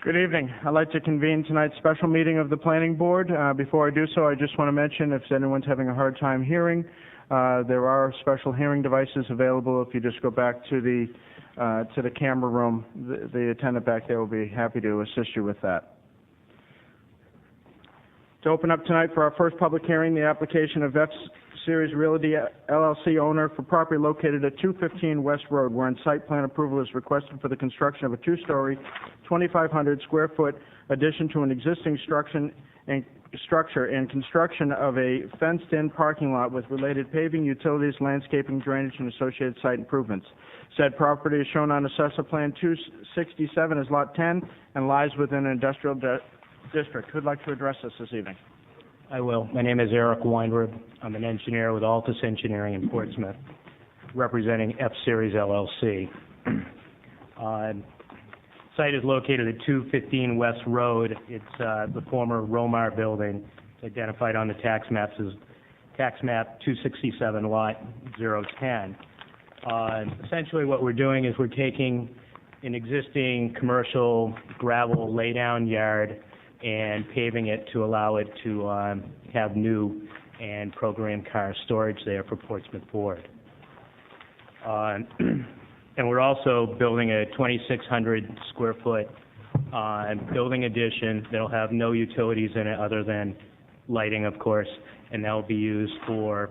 Good evening. I'd like to convene tonight's special meeting of the Planning Board. Before I do so, I just want to mention if anyone's having a hard time hearing, there are special hearing devices available. If you just go back to the camera room, the attendant back there will be happy to assist you with that. To open up tonight for our first public hearing, the application of F Series Realty LLC owner for property located at 215 West Road, wherein site plan approval is requested for the construction of a two-story, 2,500 square foot addition to an existing structure and construction of a fenced-in parking lot with related paving, utilities, landscaping, drainage, and associated site improvements. Said property is shown on Assessor Plan 267 as Lot 10 and lies within an industrial district. Who'd like to address us this evening? I will. My name is Eric Weinrib. I'm an engineer with Altus Engineering in Portsmouth, representing F Series LLC. Site is located at 215 West Road. It's the former Romar building. It's identified on the tax maps as tax map 267 lot 010. Essentially what we're doing is we're taking an existing commercial gravel laydown yard and paving it to allow it to have new and programmed car storage there for Portsmouth Ford. And we're also building a 2,600 square foot building addition that'll have no utilities in it other than lighting, of course, and that'll be used for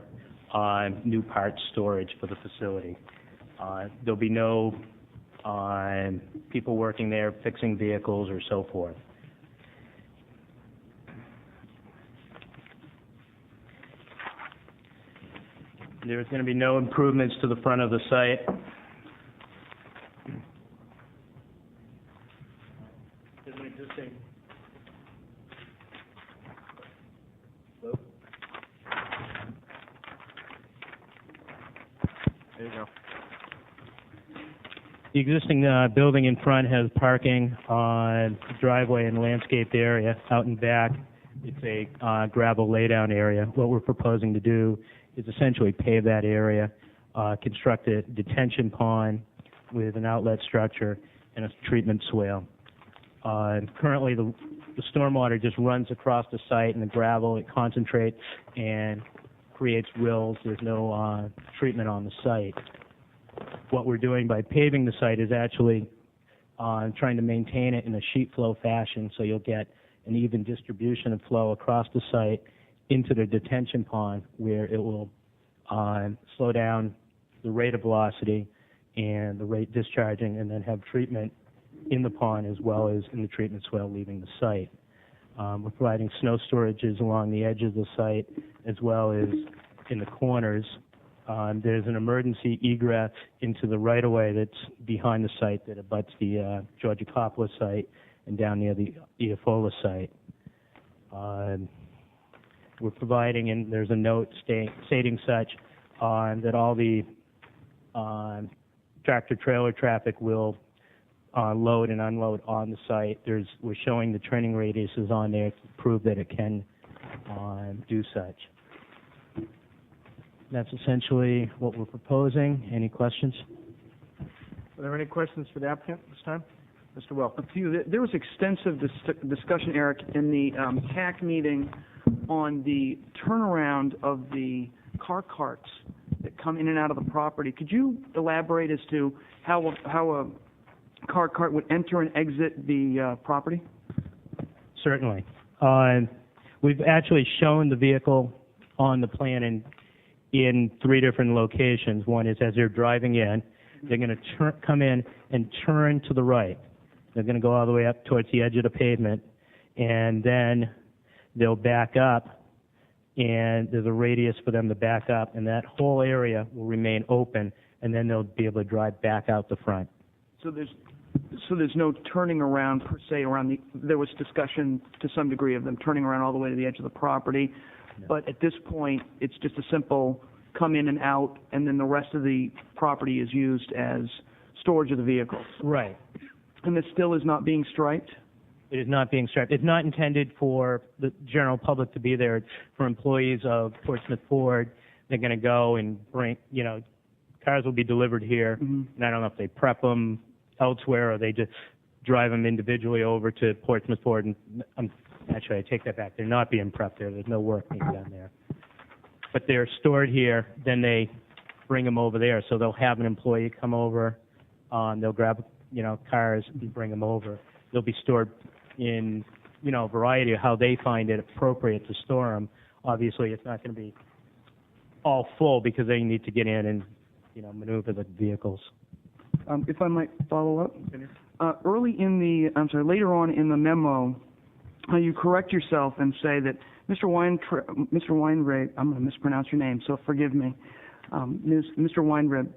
new parts storage for the facility. There'll be no people working there fixing vehicles or so forth. There's going to be no improvements to the front of the site. There's an existing. Hello? There you go. The existing building in front has parking on the driveway and landscaped area. Out and back, it's a gravel laydown area. What we're proposing to do is essentially pave that area, construct a detention pond with an outlet structure and a treatment swale. Currently, the stormwater just runs across the site, and the gravel, it concentrates and creates rills. There's no treatment on the site. What we're doing by paving the site is actually trying to maintain it in a sheet flow fashion, so you'll get an even distribution of flow across the site into the detention pond, where it will slow down the rate of velocity and the rate discharging, and then have treatment in the pond as well as in the treatment swale leaving the site. We're providing snow storages along the edge of the site as well as in the corners. There's an emergency egress into the right-of-way that's behind the site that abuts the Georgia Coppola site and down near the Iafola site. We're providing, and there's a note stating such, that all the tractor-trailer traffic will load and unload on the site. We're showing the turning radiuses on there to prove that it can do such. That's essentially what we're proposing. Any questions? Are there any questions for the applicant this time? Mr. Will. There was extensive discussion, Eric, in the TAC meeting on the turnaround of the car carts that come in and out of the property. Could you elaborate as to how a car cart would enter and exit the property? Certainly. We've actually shown the vehicle on the plan in three different locations. One is as they're driving in, they're going to come in and turn to the right. They're going to go all the way up towards the edge of the pavement, and then they'll back up, and there's a radius for them to back up, and that whole area will remain open, and then they'll be able to drive back out the front. So there's no turning around per se around there was discussion to some degree of them turning around all the way to the edge of the property, no. But at this point it's just a simple come in and out, and then the rest of the property is used as storage of the vehicles. Right. And this still is not being striped? It is not being striped. It's not intended for the general public to be there. It's for employees of Portsmouth Ford. They're going to go and bring, cars will be delivered here, and I don't know if they prep them elsewhere or they just drive them individually over to Portsmouth Ford. And actually, I take that back. They're not being prepped there. There's no work being done there. But they're stored here. Then they bring them over there. So they'll have an employee come over. They'll grab, cars and bring them over. They'll be stored in, a variety of how they find it appropriate to store them. Obviously, it's not going to be all full because they need to get in and, maneuver the vehicles. If I might follow up. Later on in the memo, you correct yourself and say that Mr. Weinreb, I'm going to mispronounce your name, so forgive me. Mr. Weinreb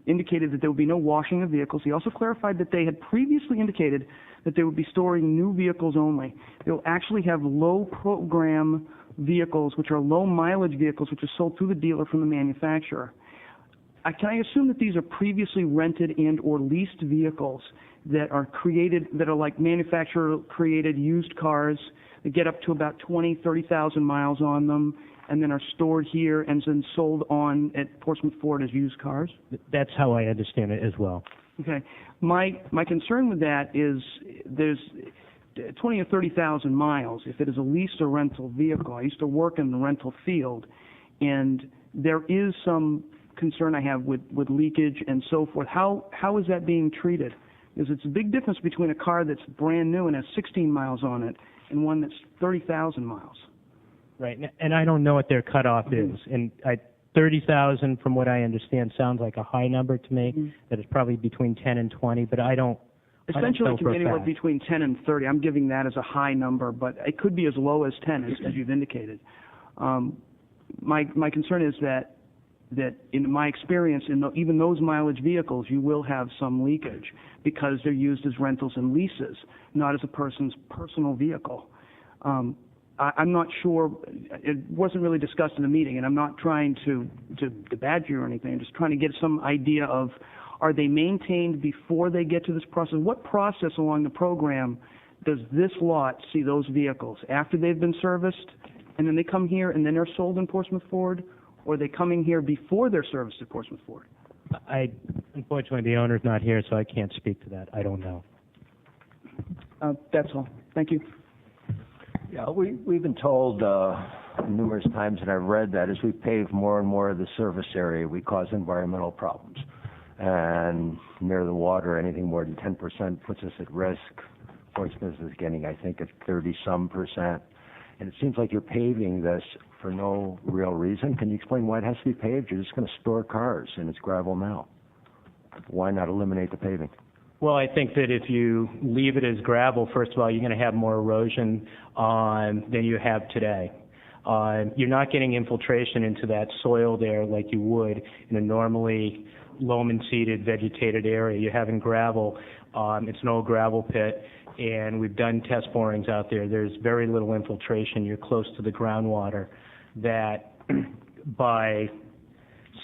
indicated that there would be no washing of vehicles. He also clarified that they had previously indicated that they would be storing new vehicles only. They'll actually have low-program vehicles, which are low-mileage vehicles, which are sold through the dealer from the manufacturer. Can I assume that these are previously rented and or leased vehicles that are created, that are like manufacturer-created used cars that get up to about 30,000 miles on them and then are stored here and then sold on at Portsmouth Ford as used cars? That's how I understand it as well. Okay. My concern with that is there's 20 or 30,000 miles. If it is a leased or rental vehicle, I used to work in the rental field, and there is some concern I have with leakage and so forth. How is that being treated? Because it's a big difference between a car that's brand new and has 16 miles on it and one that's 30,000 miles. Right, and I don't know what their cutoff is. And 30,000, from what I understand, sounds like a high number to me. That it's probably between 10 and 20, but I don't. Essentially, it can be anywhere between 10 and 30. I'm giving that as a high number, but it could be as low as 10, as you've indicated. My concern is that in my experience, even those mileage vehicles, you will have some leakage because they're used as rentals and leases, not as a person's personal vehicle. I'm not sure. It wasn't really discussed in the meeting, and I'm not trying to badger you or anything. I'm just trying to get some idea of, are they maintained before they get to this process? What process along the program does this lot see those vehicles? After they've been serviced, and then they come here, and then they're sold in Portsmouth Ford? Or are they coming here before they're serviced at Portsmouth Ford? Unfortunately, the owner's not here, so I can't speak to that. I don't know. That's all. Thank you. Yeah, we've been told numerous times, and I've read that as we pave more and more of the service area, we cause environmental problems. And near the water, anything more than 10% puts us at risk. Portsmouth is getting, I think, at 30-some%. And it seems like you're paving this for no real reason. Can you explain why it has to be paved? You're just going to store cars, and it's gravel now. Why not eliminate the paving? Well, I think that if you leave it as gravel, first of all, you're going to have more erosion than you have today. You're not getting infiltration into that soil there like you would in a normally loam-and-seeded, vegetated area. You're having gravel. It's an old gravel pit, and we've done test borings out there. There's very little infiltration. You're close to the groundwater. That by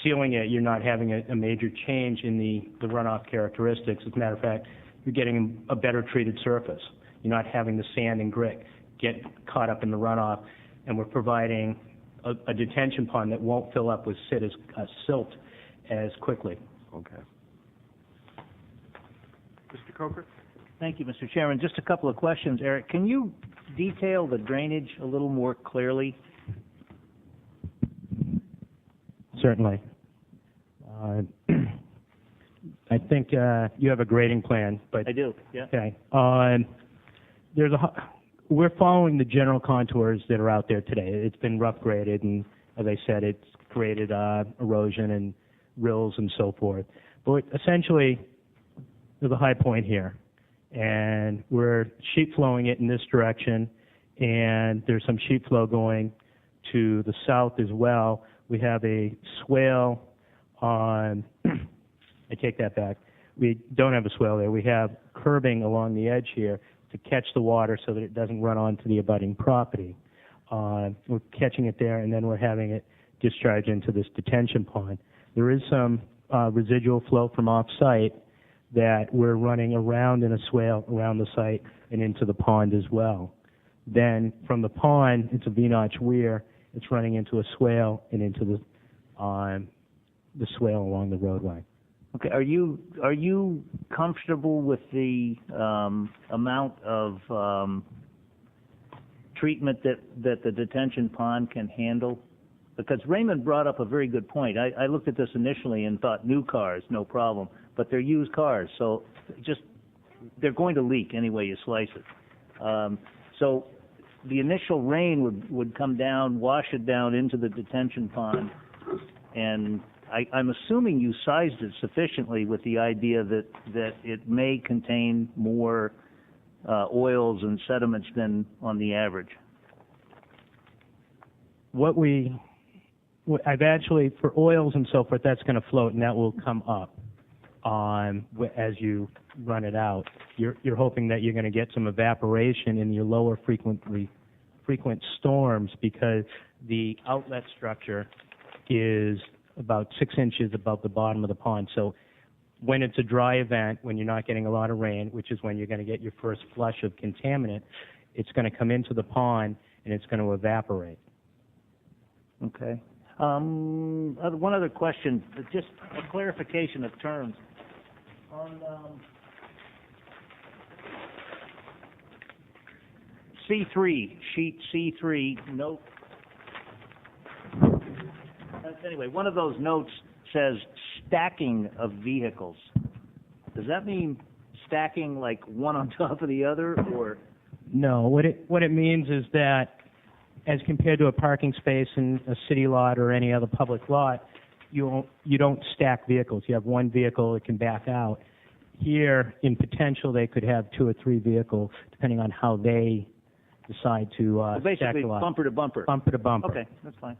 sealing it, you're not having a major change in the runoff characteristics. As a matter of fact, you're getting a better treated surface. You're not having the sand and grit get caught up in the runoff, and we're providing a detention pond that won't fill up with silt as quickly. Okay. Mr. Coker? Thank you, Mr. Chairman. Just a couple of questions. Eric, can you detail the drainage a little more clearly? Certainly. I think you have a grading plan, but I do, yeah. Okay. We're following the general contours that are out there today. It's been rough graded, and as I said, it's created erosion and rills and so forth. But essentially, there's a high point here, and we're sheet flowing it in this direction, and there's some sheet flow going to the south as well. We have a swale on, I take that back. We don't have a swale there. We have curbing along the edge here to catch the water so that it doesn't run onto the abutting property. We're catching it there, and then we're having it discharge into this detention pond. There is some residual flow from off-site that we're running around in a swale around the site and into the pond as well. Then from the pond, it's a V-notch weir. It's running into a swale and into the swale along the roadway. Okay, are you comfortable with the amount of treatment that the detention pond can handle? Because Raymond brought up a very good point. I looked at this initially and thought new cars, no problem, but they're used cars, so they're going to leak any way you slice it. So the initial rain would come down, wash it down into the detention pond, and I'm assuming you sized it sufficiently with the idea that it may contain more oils and sediments than on the average. I've actually, for oils and so forth, that's going to float and that will come up as you run it out. You're hoping that you're going to get some evaporation in your lower frequent storms because the outlet structure is about 6 inches above the bottom of the pond. So when it's a dry event, when you're not getting a lot of rain, which is when you're going to get your first flush of contaminant, it's going to come into the pond and it's going to evaporate. Okay. One other question, just a clarification of terms. On C3, sheet C3, note. Anyway, one of those notes says stacking of vehicles. Does that mean stacking like one on top of the other, or? No, what it means is that as compared to a parking space in a city lot or any other public lot, you don't stack vehicles. You have one vehicle that can back out. Here, in potential, they could have 2 or 3 vehicles, depending on how they decide to Well, basically, stack the lot. bumper to bumper. Bumper to bumper. Okay, that's fine.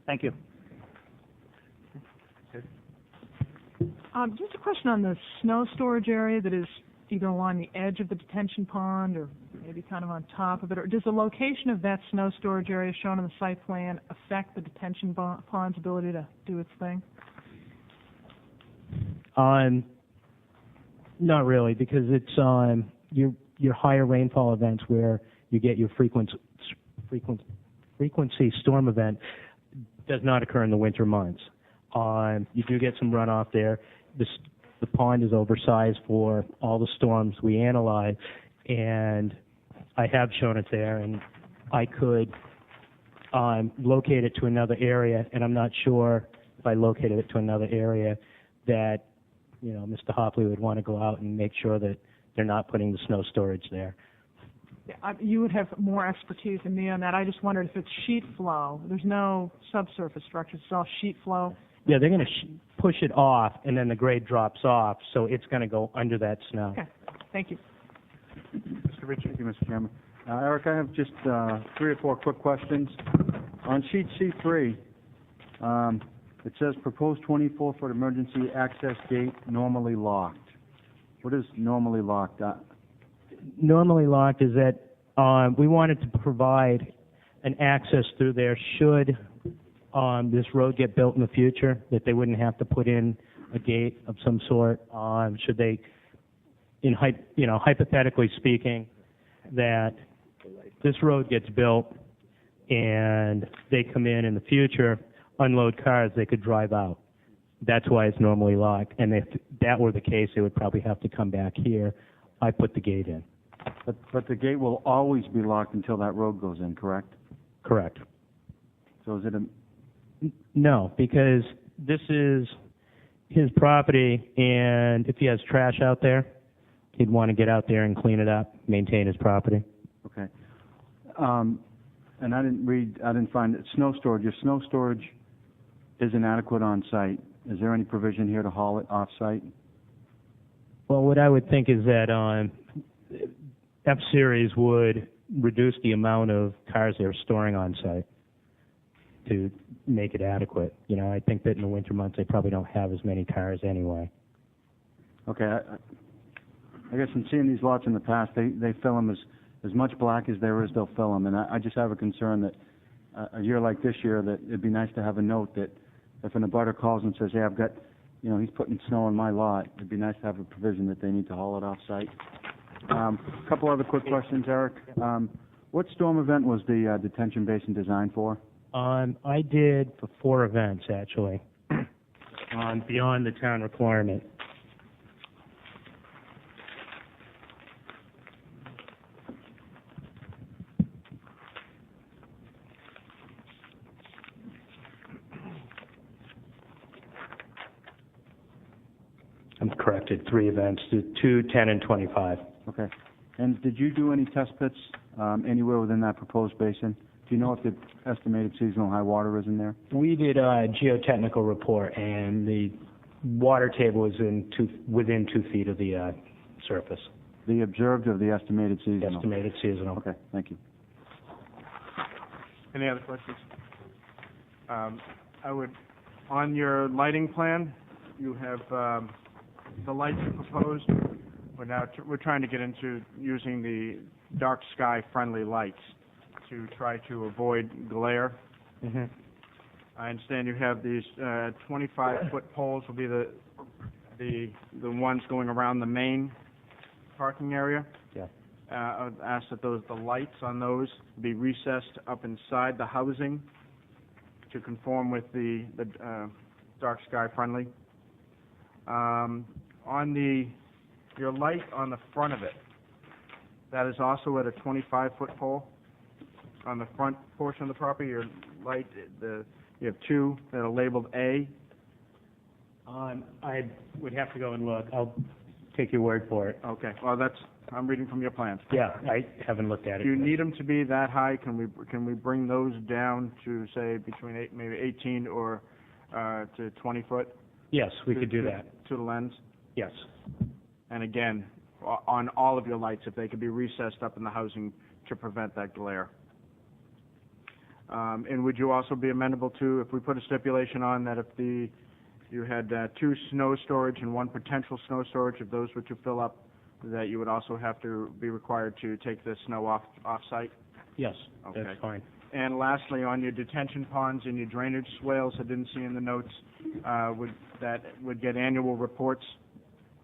Thank you. Just a question on the snow storage area that is either along the edge of the detention pond or maybe kind of on top of it. Or does the location of that snow storage area shown on the site plan affect the detention pond's ability to do its thing? Not really, because it's your higher rainfall events where you get your frequency storm event does not occur in the winter months. You do get some runoff there. The pond is oversized for all the storms we analyze, and I have shown it there, and I could locate it to another area, and I'm not sure if I located it to another area that, Mr. Hopley would want to go out and make sure that they're not putting the snow storage there. Yeah, you would have more expertise than me on that. I just wondered if it's sheet flow. There's no subsurface structure. It's all sheet flow. Yeah, they're going to push it off, and then the grade drops off, so it's going to go under that snow. Okay, thank you. Mr. Rich, thank you, Mr. Chairman. Eric, I have just 3 or 4 quick questions. On sheet C3, it says proposed 24-foot emergency access gate normally locked. What is normally locked? Normally locked is that we wanted to provide an access through there should this road get built in the future, that they wouldn't have to put in a gate of some sort. Should they, hypothetically speaking, that this road gets built and they come in the future, unload cars, they could drive out. That's why it's normally locked. And if that were the case, they would probably have to come back here. I put the gate in. But the gate will always be locked until that road goes in, correct? Correct. So is it a... No, because this is his property, and if he has trash out there, he'd want to get out there and clean it up, maintain his property. Okay. And I didn't find it. Snow storage. Your snow storage is inadequate on site. Is there any provision here to haul it off site? Well, what I would think is that F-Series would reduce the amount of cars they're storing on site to make it adequate. I think that in the winter months they probably don't have as many cars anyway. Okay. I guess in seeing these lots in the past, they fill them as much black as there is, they'll fill them. And I just have a concern that a year like this year, that it'd be nice to have a note that if an abutter calls and says, hey, I've got, he's putting snow on my lot, it'd be nice to have a provision that they need to haul it off site. A couple other quick questions, Eric. What storm event was the detention basin designed for? I did for 4 events, actually. beyond the town requirement. I'm corrected, 3 events, 2, 10, and 25. Okay. And did you do any test pits anywhere within that proposed basin? Do you know if the estimated seasonal high water is in there? We did a geotechnical report, and the water table was within 2 feet of the surface. The observed of the estimated seasonal? Estimated seasonal. Okay, thank you. Any other questions? On your lighting plan, you have the lights you proposed. We're trying to get into using the dark sky friendly lights to try to avoid glare. Mm-hmm. I understand you have these 25-foot poles will be the ones going around the main parking area. Yeah. I would ask that the lights on those be recessed up inside the housing to conform with the dark sky friendly. Your light on the front of it, that is also at a 25-foot pole. On the front portion of the property, your light, you have 2 that are labeled A. I would have to go and look. I'll take your word for it. Okay. Well, I'm reading from your plans. Yeah, I haven't looked at it. Do you need them to be that high? Can we bring those down to say between maybe 18 or to 20 foot? Yes, we could do that. To the lens? Yes. And again, on all of your lights, if they could be recessed up in the housing to prevent that glare. And would you also be amenable to, if we put a stipulation on that if you had 2 snow storage and 1 potential snow storage, if those were to fill up, that you would also have to be required to take the snow off-site? Yes, Okay. that's fine. And lastly, on your detention ponds and your drainage swales, I didn't see in the notes, would get annual reports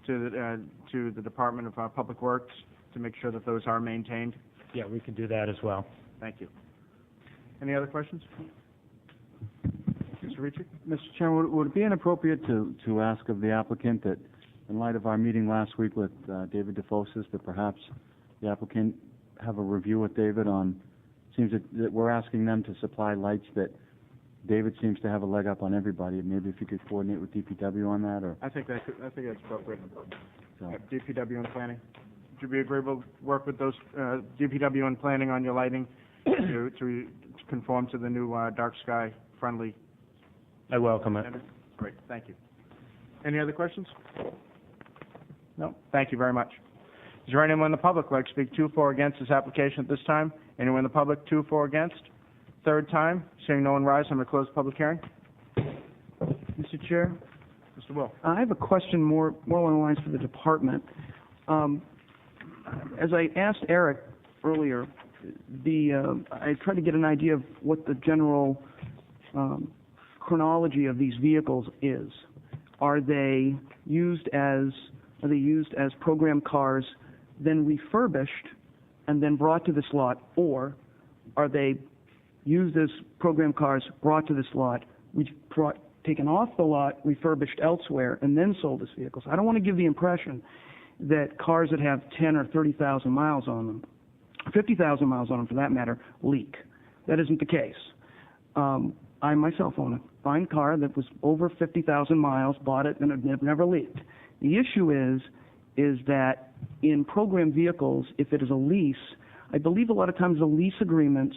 to the Department of Public Works to make sure that those are maintained? Yeah, we could do that as well. Thank you. Any other questions? Mr. Ricci? Mr. Chairman, would it be inappropriate to ask of the applicant that, in light of our meeting last week with David DeFosis, that perhaps the applicant have a review with David on, seems that we're asking them to supply lights that David seems to have a leg up on everybody. Maybe if you could coordinate with DPW on that, or... I think that's appropriate. So. DPW and planning. Would you be agreeable to work with those DPW and planning on your lighting to conform to the new dark sky friendly? I welcome it. Great, thank you. Any other questions? No? Thank you very much. Is there anyone in the public who would like to speak to for or against this application at this time? Anyone in the public to for or against? Third time. Seeing no one rise, I'm going to close the public hearing. Mr. Chair, Mr. Will. I have a question more along the lines for the department. As I asked Eric earlier, I tried to get an idea of what the general chronology of these vehicles is. Are they used as program cars, then refurbished and then brought to this lot, or are they used as program cars, brought to this lot, taken off the lot, refurbished elsewhere, and then sold as vehicles? I don't want to give the impression that cars that have 10 or 30,000 miles on them, 50,000 miles on them for that matter, leak. That isn't the case. I myself own a fine car that was over 50,000 miles, bought it, and it never leaked. The issue is that in program vehicles, if it is a lease, I believe a lot of times the lease agreements,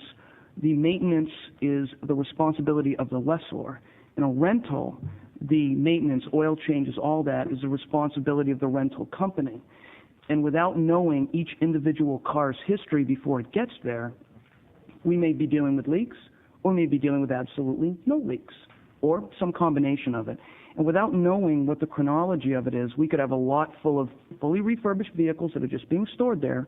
the maintenance is the responsibility of the lessor. In a rental, the maintenance, oil changes, all that is the responsibility of the rental company. And without knowing each individual car's history before it gets there, we may be dealing with leaks, or may be dealing with absolutely no leaks, or some combination of it. And without knowing what the chronology of it is, we could have a lot full of fully refurbished vehicles that are just being stored there,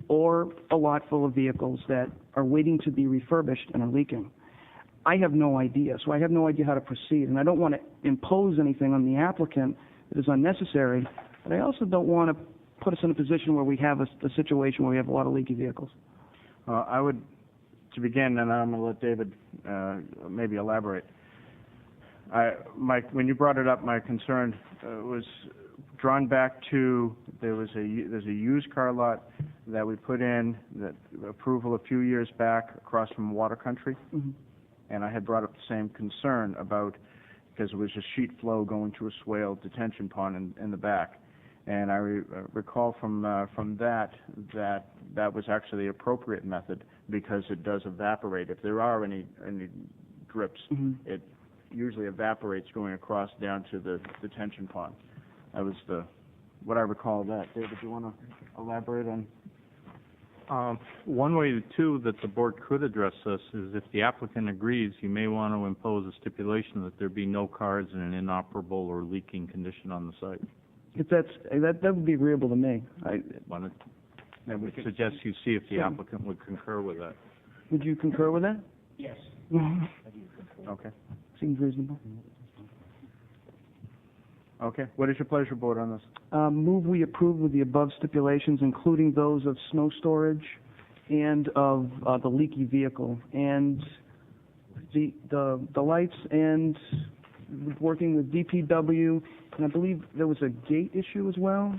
or a lot full of vehicles that are waiting to be refurbished and are leaking. I have no idea, so I have no idea how to proceed, and I don't want to impose anything on the applicant that is unnecessary, but I also don't want to put us in a position where we have a situation where we have a lot of leaky vehicles. I would, to begin, and I'm going to let David maybe elaborate. Mike, when you brought it up, my concern was drawn back to there's a used car lot that we put in that approval a few years back across from Water Country, and I had brought up the same concern about because it was a sheet flow going to a swale detention pond in the back, and I recall from that was actually the appropriate method because it does evaporate. If there are any drips, it usually evaporates going across down to the detention pond. That was what I recall of that. David, do you want to elaborate on? One way, too, that the board could address this is if the applicant agrees, you may want to impose a stipulation that there be no cars in an inoperable or leaking condition on the site. If that would be agreeable to me. I would suggest you see if the applicant would concur with that. Would you concur with that? Yes. Okay. Seems reasonable. Okay. What is your pleasure, board, on this? Move we approve with the above stipulations, including those of snow storage and of the leaky vehicle, and the lights, and working with DPW, and I believe there was a gate issue as well.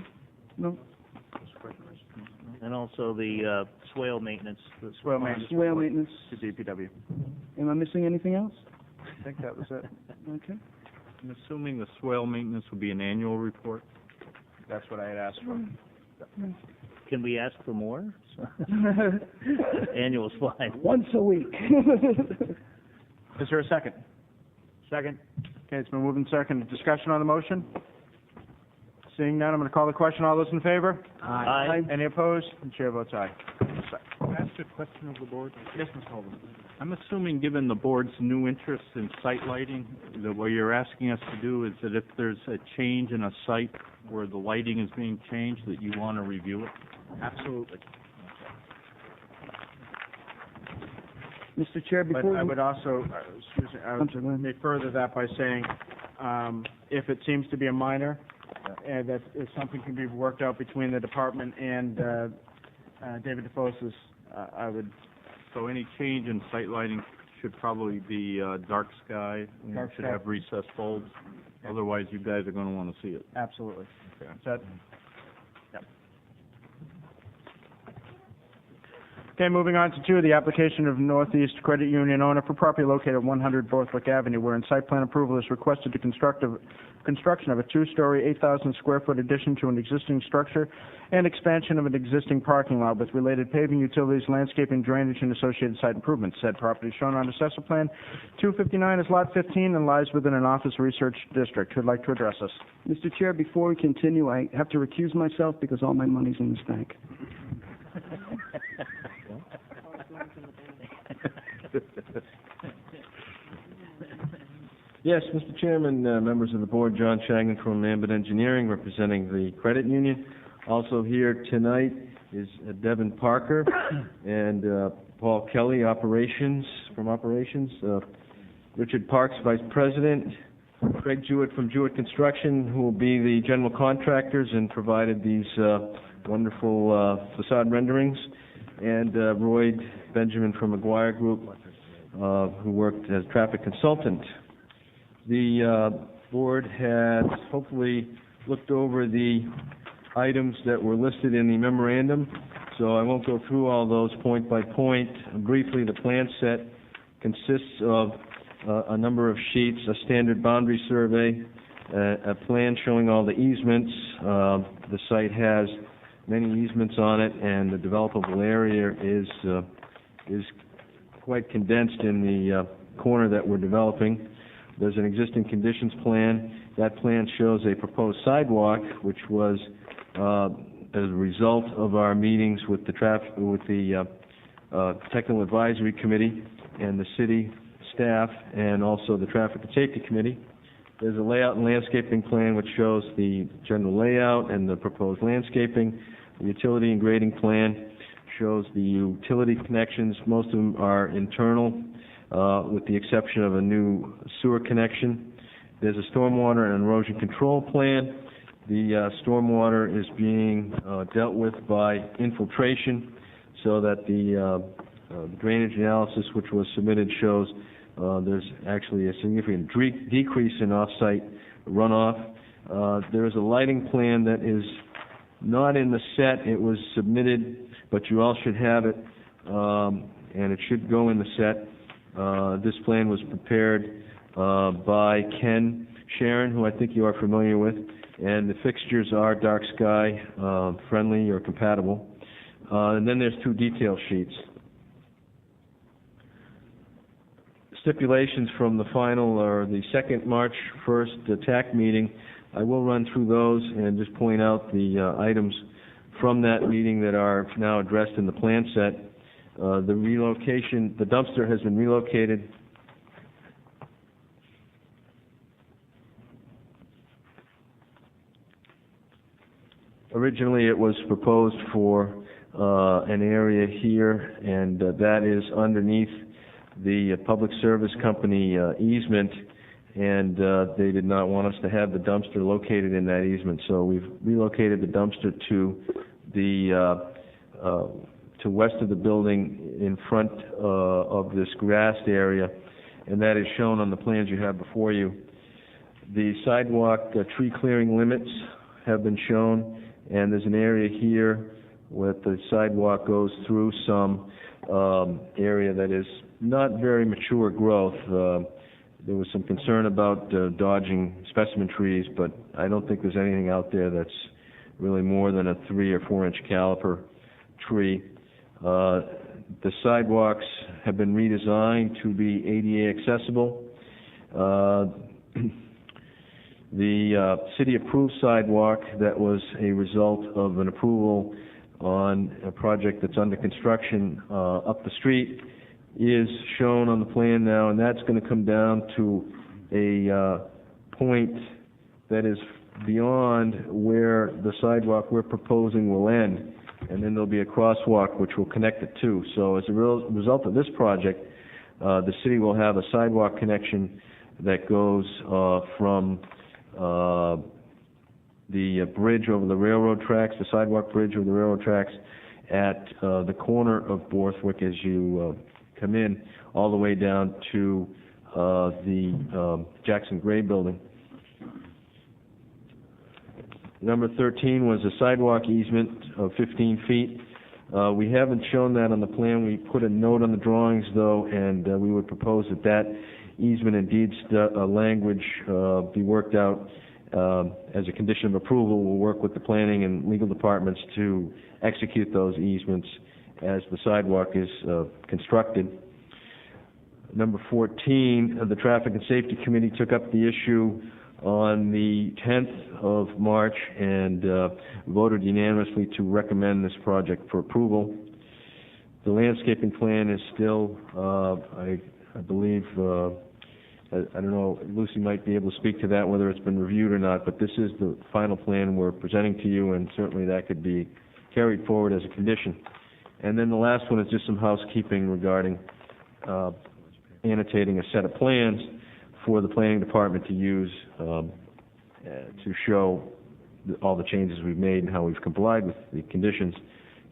No? And also the swale maintenance. Swale maintenance. Swale maintenance. To DPW. Am I missing anything else? I think that was it. Okay. I'm assuming the swale maintenance would be an annual report. That's what I had asked for. Can we ask for more? Annual slide. Once a week. Is there a second? Second. Okay, it's been moved and seconded. Discussion on the motion? Seeing none, I'm going to call the question. All those in favor? Aye. Any opposed? The chair votes aye. Can I ask a question of the board? Yes, Mr. Holden. I'm assuming, given the board's new interest in site lighting, that what you're asking us to do is that if there's a change in a site where the lighting is being changed, that you want to review it? Absolutely. Mr. Chair, But before I we... would also, excuse me, I I'm sorry, go ahead. may further that by saying, if it seems to be a minor, that if something can be worked out between the department and David DeFose's, I would... So any change in site lighting should probably be dark sky, and Dark should sky. have recessed bulbs. Otherwise, you guys are going to want to see it. Absolutely. Okay. Is that... Yep. Okay, moving on to 2, the application of Northeast Credit Union owner for property located at 100 Borthwick Avenue, wherein site plan approval is requested to construction of a 2-story, 8,000-square-foot addition to an existing structure and expansion of an existing parking lot with related paving, utilities, landscaping, drainage, and associated site improvements. Said property is shown on assessor plan 259 is lot 15 and lies within an office research district. Who'd like to address us? Mr. Chair, before we continue, I have to recuse myself because all my money's in this bank. Yes, Mr. Chairman, members of the board, John Shagnon from Ambit Engineering, representing the credit union. Also here tonight is Devin Parker and Paul Kelly, operations, Richard Parks, vice president, Craig Jewett from Jewett Construction, who will be the general contractors and provided these wonderful facade renderings, and Roy Benjamin from McGuire Group, who worked as traffic consultant. The board has hopefully looked over the items that were listed in the memorandum, so I won't go through all those point by point. Briefly, the plan set consists of a number of sheets, a standard boundary survey, a plan showing all the easements. The site has many easements on it, and the developable area is quite condensed in the corner that we're developing. There's an existing conditions plan. That plan shows a proposed sidewalk, which was as a result of our meetings with the Technical Advisory Committee and the city staff, and also the Traffic and Safety Committee. There's a layout and landscaping plan which shows the general layout and the proposed landscaping. The utility and grading plan shows the utility connections. Most of them are internal, with the exception of a new sewer connection. There's a stormwater and erosion control plan. The stormwater is being dealt with by infiltration, so that the drainage analysis which was submitted shows There's actually a significant decrease in off-site runoff. There is a lighting plan that is not in the set. It was submitted, but you all should have it, and it should go in the set. This plan was prepared by Ken Sharon, who I think you are familiar with, and the fixtures are dark sky friendly or compatible. And then there's 2 detail sheets. Stipulations from the final or the second March 1st TAC meeting. I will run through those and just point out the items from that meeting that are now addressed in the plan set. The relocation, the dumpster has been relocated. Originally, it was proposed for an area here, and that is underneath the Public Service Company easement, and they did not want us to have the dumpster located in that easement, so we've relocated the dumpster to the to west of the building in front of this grassed area, and that is shown on the plans you have before you. The sidewalk tree clearing limits have been shown, and there's an area here where the sidewalk goes through some area that is not very mature growth. There was some concern about dodging specimen trees, but I don't think there's anything out there that's really more than a 3 or 4 inch caliper tree. The sidewalks have been redesigned to be ADA accessible. The city-approved sidewalk that was a result of an approval on a project that's under construction up the street is shown on the plan now, and that's going to come down to a point that is beyond where the sidewalk we're proposing will end, and then there'll be a crosswalk which will connect the two. So as a result of this project, the city will have a sidewalk connection that goes from the bridge over the railroad tracks, the sidewalk bridge over the railroad tracks at the corner of Borthwick as you come in, all the way down to the Jackson Gray building. Number 13 was a sidewalk easement of 15 feet. We haven't shown that on the plan. We put a note on the drawings, though, and we would propose that that easement and deeds language be worked out as a condition of approval. We'll work with the planning and legal departments to execute those easements as the sidewalk is constructed. Number 14, the Traffic and Safety Committee took up the issue on the 10th of March and voted unanimously to recommend this project for approval. The landscaping plan is still, I believe, I don't know, Lucy might be able to speak to that, whether it's been reviewed or not, but this is the final plan we're presenting to you, and certainly that could be carried forward as a condition. And then the last one is just some housekeeping regarding annotating a set of plans for the planning department to use to show all the changes we've made and how we've complied with the conditions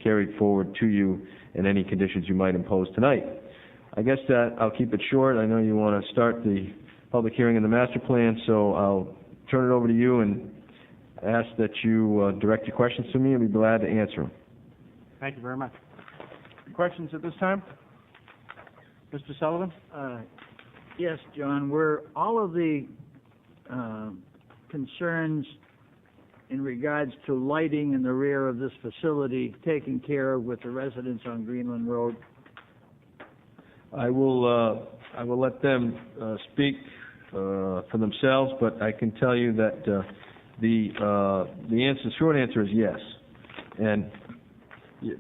carried forward to you and any conditions you might impose tonight. I guess that I'll keep it short. I know you want to start the public hearing in the master plan, so I'll turn it over to you and ask that you direct your questions to me, and we'd be glad to answer them. Thank you very much. Questions at this time? Mr. Sullivan? Yes, John. Were all of the concerns in regards to lighting in the rear of this facility taken care of with the residents on Greenland Road? I will let them speak for themselves, but I can tell you that the short answer is yes. And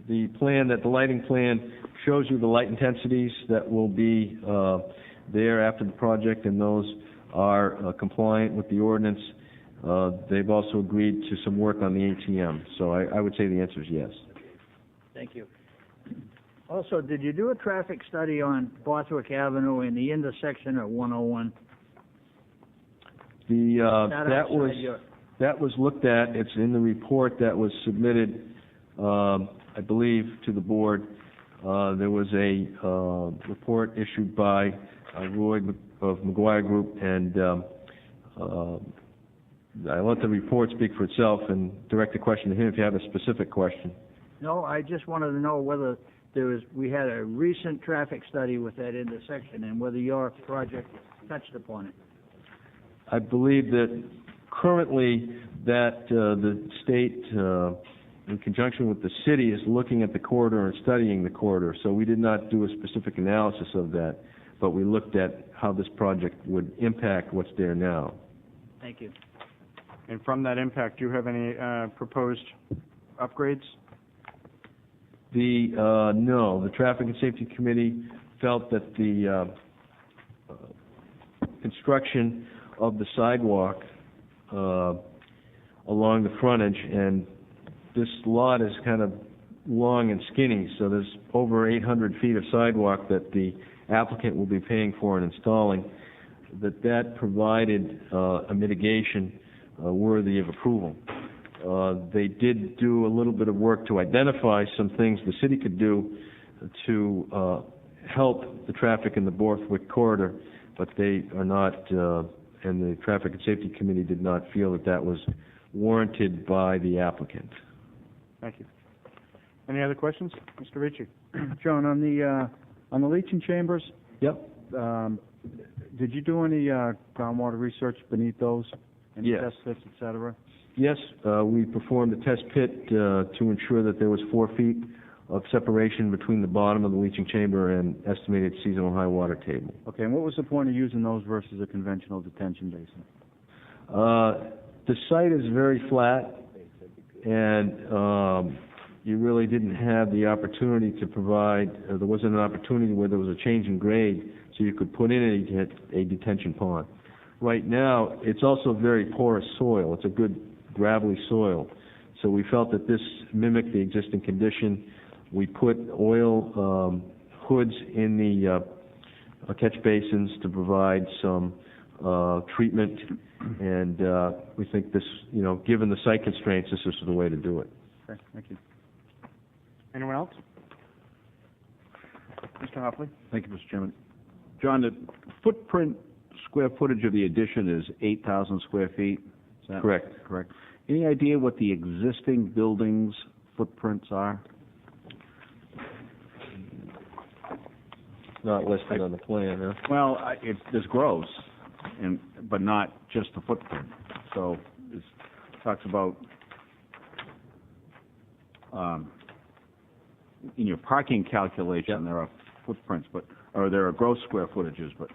the lighting plan shows you the light intensities that will be there after the project, and those are compliant with the ordinance. They've also agreed to some work on the ATM, so I would say the answer is yes. Thank you. Also, did you do a traffic study on Borthwick Avenue in the intersection of 101? That was looked at. It's in the report that was submitted, I believe, to the board. There was a report issued by Roy of McGuire Group, and I let the report speak for itself and direct the question to him if you have a specific question. No, I just wanted to know whether we had a recent traffic study with that intersection and whether your project touched upon it. I believe that currently that the state, in conjunction with the city, is looking at the corridor and studying the corridor. So we did not do a specific analysis of that, but we looked at how this project would impact what's there now. Thank you. And from that impact, do you have any proposed upgrades? No, the Traffic and Safety Committee felt that the construction of the sidewalk along the frontage, and this lot is kind of long and skinny, so there's over 800 feet of sidewalk that the applicant will be paying for and installing, that provided a mitigation worthy of approval. They did do a little bit of work to identify some things the city could do to help the traffic in the Borthwick corridor, but they are not, and the Traffic and Safety Committee did not feel that was warranted by the applicant. Thank you. Any other questions? Mr. Ricci? John, on the leaching chambers, Yep. did you do any groundwater research beneath those? Any Yes. test pits, et cetera? Yes, we performed a test pit to ensure that there was 4 feet of separation between the bottom of the leaching chamber and estimated seasonal high water table. Okay, and what was the point of using those versus a conventional detention basin? The site is very flat, and you really didn't have the opportunity to provide, there wasn't an opportunity where there was a change in grade so you could put in a detention pond. Right now, it's also very porous soil. It's a good gravelly soil. So we felt that this mimicked the existing condition. We put oil hoods in the catch basins to provide some treatment, and we think this, given the site constraints, this is the way to do it. Okay, thank you. Anyone else? Mr. Hopley? Thank you, Mr. Chairman. John, the footprint square footage of the addition is 8,000 square feet? Is that Correct. correct? Any idea what the existing buildings' footprints are? Not listed on the plan, huh? Well, there's gross, but not just the footprint. So it talks about in your parking calculation, there are footprints, or there are gross square footages, but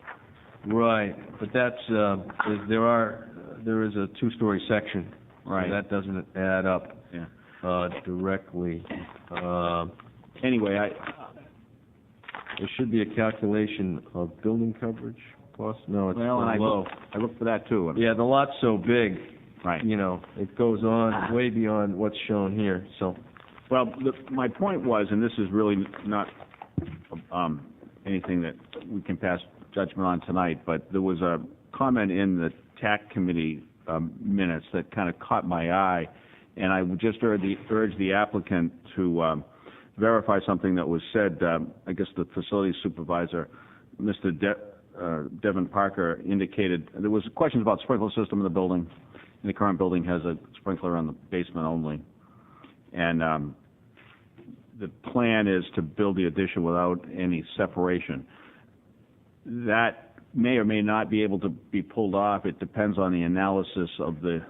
Right, but that's there is a 2-story section, right. so that doesn't add up directly. Anyway, there should be a calculation of building coverage plus. No, it's low. I looked for that too. Yeah, the lot's so big. Right. It goes on way beyond what's shown here. So, well, my point was, and this is really not anything that we can pass judgment on tonight, but there was a comment in the TAC committee minutes that kind of caught my eye, and I would just urge the applicant to verify something that was said. I guess the facilities supervisor, Mr. Devin Parker, indicated there was questions about sprinkler system in the building, and the current building has a sprinkler on the basement only, and the plan is to build the addition without any separation. That may or may not be able to be pulled off. It depends on the analysis of the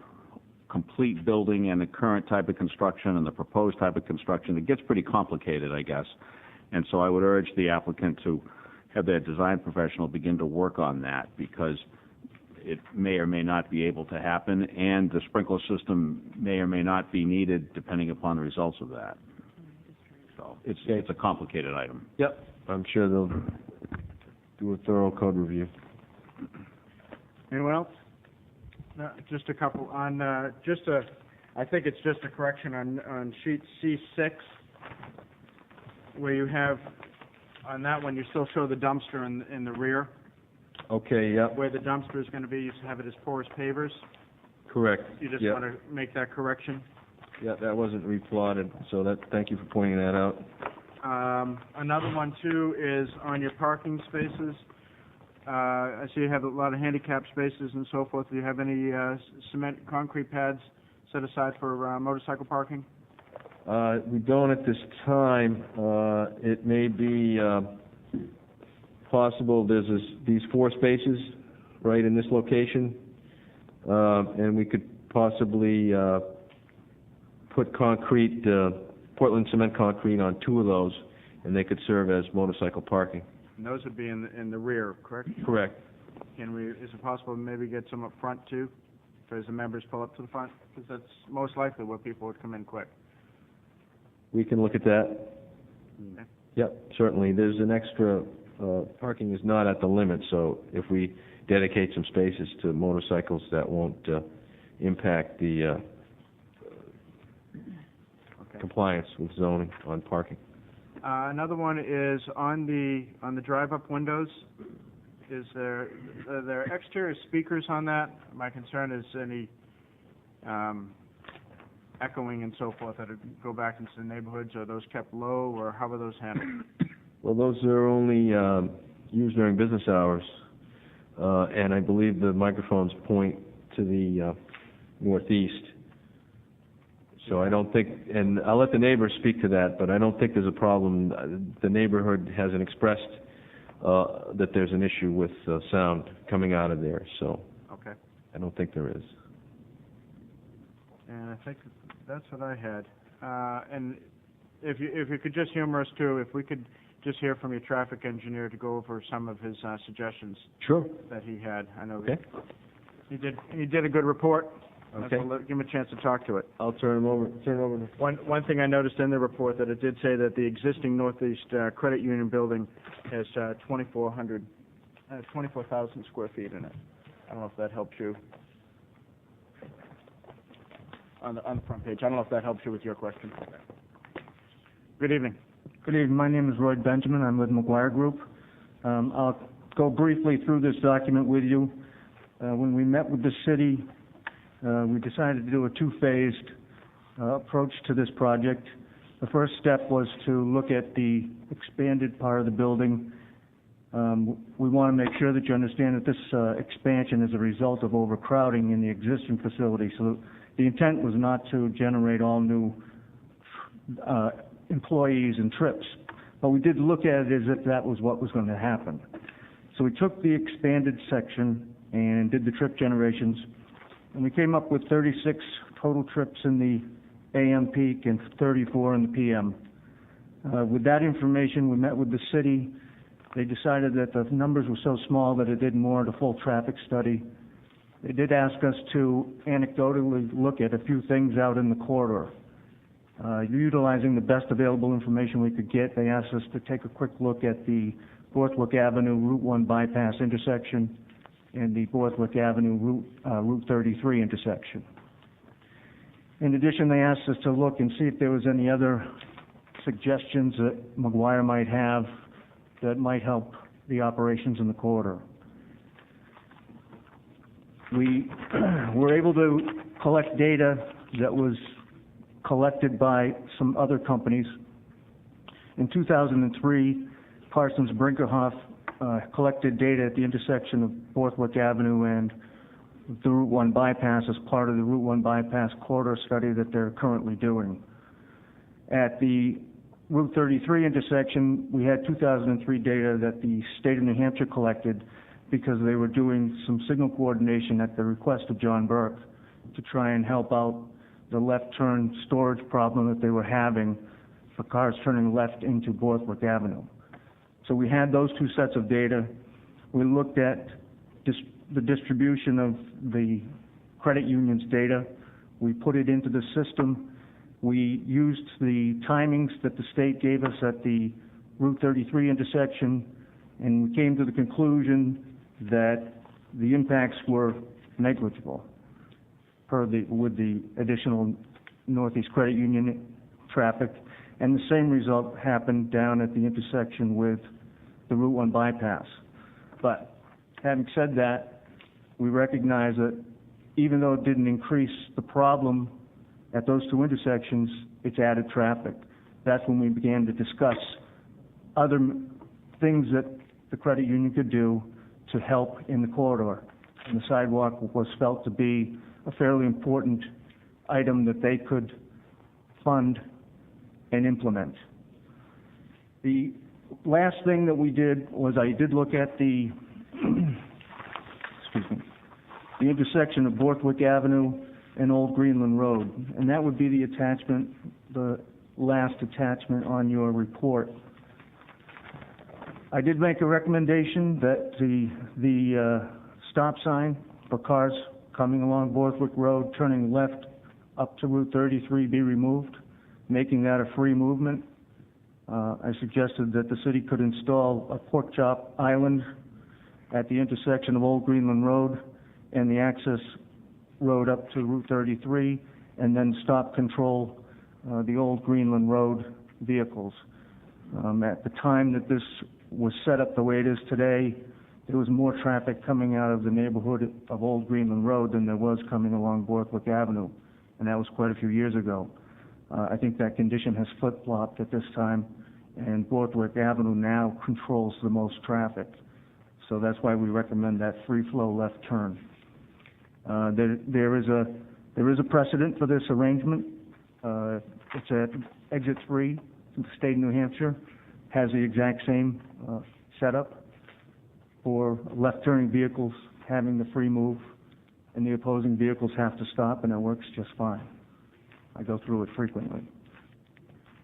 complete building and the current type of construction and the proposed type of construction. It gets pretty complicated, I guess. And so I would urge the applicant to have their design professional begin to work on that, because it may or may not be able to happen, and the sprinkler system may or may not be needed depending upon the results of that. So it's a complicated item. Yep, I'm sure they'll do a thorough code review. Anyone else? No, just a couple. I think it's just a correction on sheet C6, where you have, on that one, you still show the dumpster in the rear. Okay, yep. Where the dumpster is going to be, you have it as porous pavers. Correct. You just want to make that correction? Yeah, that wasn't replotted, so thank you for pointing that out. Another one too is on your parking spaces. I see you have a lot of handicap spaces and so forth. Do you have any cement, concrete pads set aside for motorcycle parking? We don't at this time. It may be possible. There's these 4 spaces right in this location, and we could possibly put concrete, Portland cement concrete on 2 of those, and they could serve as motorcycle parking. And those would be in the rear, correct? Correct. Is it possible to maybe get some up front too, as the members pull up to the front? Because that's most likely where people would come in quick. We can look at that. Okay. Yep, certainly. There's an extra, parking is not at the limit, so if we dedicate some spaces to motorcycles, that won't impact the compliance with zoning on parking. Another one is on the drive-up windows. Are there exterior speakers on that? My concern is any echoing and so forth that would go back into the neighborhoods. Are those kept low, or how are those handled? Well, those are only used during business hours, and I believe the microphones point to the northeast. So I don't think, and I'll let the neighbors speak to that, but I don't think there's a problem. The neighborhood hasn't expressed that there's an issue with sound coming out of there, so Okay. I don't think there is. And I think that's what I had. And if you could just humor us too, if we could just hear from your traffic engineer to go over some of his suggestions. Sure. That he had. I know Okay. he did a good report. Okay. So give him a chance to talk to it. I'll turn it over to... One thing I noticed in the report that it did say that the existing Northeast Credit Union building has 24,000 square feet in it. I don't know if that helps you on the front page. I don't know if that helps you with your question. Good evening. Good evening. My name is Roy Benjamin. I'm with McGuire Group. I'll go briefly through this document with you. When we met with the city, we decided to do a 2-phased approach to this project. The first step was to look at the expanded part of the building. We want to make sure that you understand that this expansion is a result of overcrowding in the existing facility. So the intent was not to generate all new employees and trips, but we did look at it as if that was what was going to happen. So we took the expanded section and did the trip generations, and we came up with 36 total trips in the AM peak and 34 in the PM. With that information, we met with the city. They decided that the numbers were so small that it didn't warrant a full traffic study. They did ask us to anecdotally look at a few things out in the corridor. Utilizing the best available information we could get, they asked us to take a quick look at the Borthwick Avenue Route 1 bypass intersection and the Borthwick Avenue Route 33 intersection. In addition, they asked us to look and see if there was any other suggestions that McGuire might have that might help the operations in the corridor. We were able to collect data that was collected by some other companies. In 2003, Parsons Brinkerhoff collected data at the intersection of Borthwick Avenue and the Route 1 bypass as part of the Route 1 bypass corridor study that they're currently doing. At the Route 33 intersection, we had 2003 data that the state of New Hampshire collected because they were doing some signal coordination at the request of John Burke to try and help out the left turn storage problem that they were having for cars turning left into Borthwick Avenue. So we had those 2 sets of data. We looked at the distribution of the credit union's data. We put it into the system. We used the timings that the state gave us at the Route 33 intersection, and we came to the conclusion that the impacts were negligible with the additional Northeast Credit Union traffic, and the same result happened down at the intersection with the Route 1 bypass. But having said that, we recognize that even though it didn't increase the problem at those 2 intersections, it's added traffic. that's when we began to discuss other things that the credit union could do to help in the corridor. And the sidewalk was felt to be a fairly important item that they could fund and implement. The last thing that we did was I did look at the the intersection of Borthwick Avenue and Old Greenland Road, and that would be the attachment, the last attachment on your report. I did make a recommendation that the stop sign for cars coming along Borthwick Road, turning left up to Route 33 be removed, making that a free movement. I suggested that the city could install a pork chop island at the intersection of Old Greenland Road and the access road up to Route 33, and then stop control the Old Greenland Road vehicles. At the time that this was set up the way it is today, there was more traffic coming out of the neighborhood of Old Greenland Road than there was coming along Borthwick Avenue, and that was quite a few years ago. I think that condition has flip-flopped at this time, and Borthwick Avenue now controls the most traffic. So that's why we recommend that free-flow left turn. There is a precedent for this arrangement. It's at Exit 3 in the state of New Hampshire, has the exact same setup for left-turning vehicles having the free move, and the opposing vehicles have to stop, and it works just fine. I go through it frequently.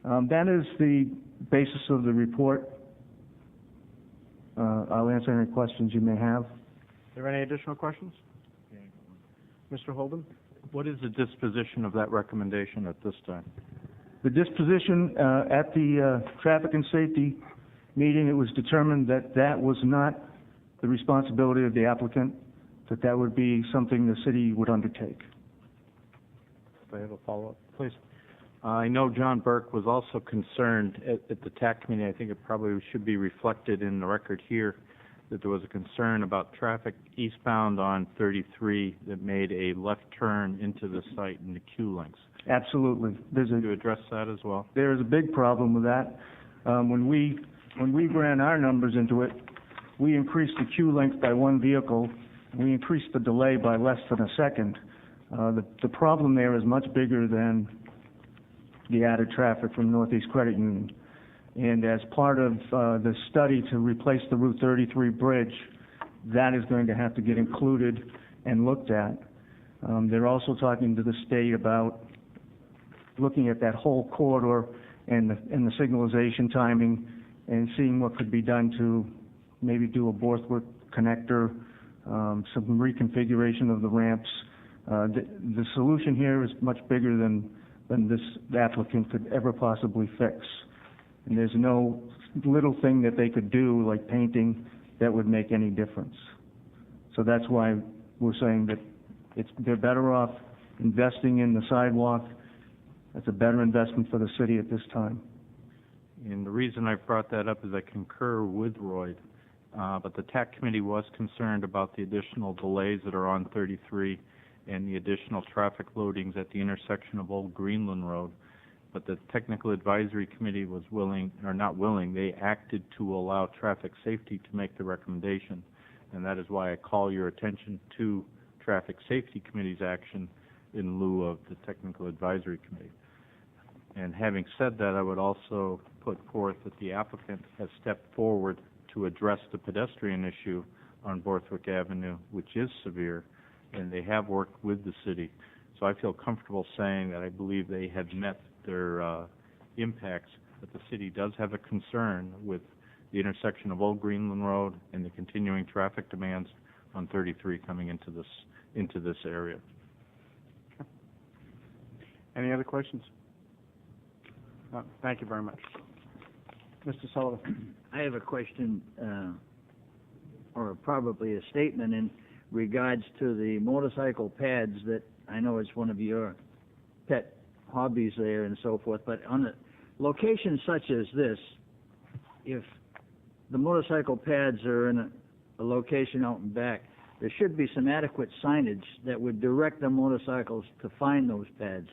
That is the basis of the report. I'll answer any questions you may have. Are there any additional questions? Mr. Holden? What is the disposition of that recommendation at this time? The disposition at the traffic and safety meeting, it was determined that that was not the responsibility of the applicant, that that would be something the city would undertake. If I have a follow-up, please. I know John Burke was also concerned at the TAC committee. I think it probably should be reflected in the record here that there was a concern about traffic eastbound on 33 that made a left turn into the site in the queue lengths. Absolutely. Could you address that as well? There is a big problem with that. When we ran our numbers into it, we increased the queue length by one vehicle. We increased the delay by less than a second. The problem there is much bigger than the added traffic from Northeast Credit Union. And as part of the study to replace the Route 33 bridge, that is going to have to get included and looked at. They're also talking to the state about looking at that whole corridor and the signalization timing and seeing what could be done to maybe do a Borthwick connector, some reconfiguration of the ramps. The solution here is much bigger than this applicant could ever possibly fix. And there's no little thing that they could do, like painting, that would make any difference. So that's why we're saying that they're better off investing in the sidewalk. That's a better investment for the city at this time. And the reason I brought that up is I concur with Roy, but the TAC committee was concerned about the additional delays that are on 33 and the additional traffic loadings at the intersection of Old Greenland Road. But the technical advisory committee was willing, or not willing, they acted to allow traffic safety to make the recommendation. And that is why I call your attention to traffic safety committee's action in lieu of the technical advisory committee. And having said that, I would also put forth that the applicant has stepped forward to address the pedestrian issue on Borthwick Avenue, which is severe, and they have worked with the city. So I feel comfortable saying that I believe they have met their impacts, but the city does have a concern with the intersection of Old Greenland Road and the continuing traffic demands on 33 coming into this area. Okay. Any other questions? Thank you very much. Mr. Sullivan. I have a question, or probably a statement in regards to the motorcycle pads that I know it's one of your pet hobbies there and so forth, but on a location such as this, if the motorcycle pads are in a location out and back, there should be some adequate signage that would direct the motorcycles to find those pads.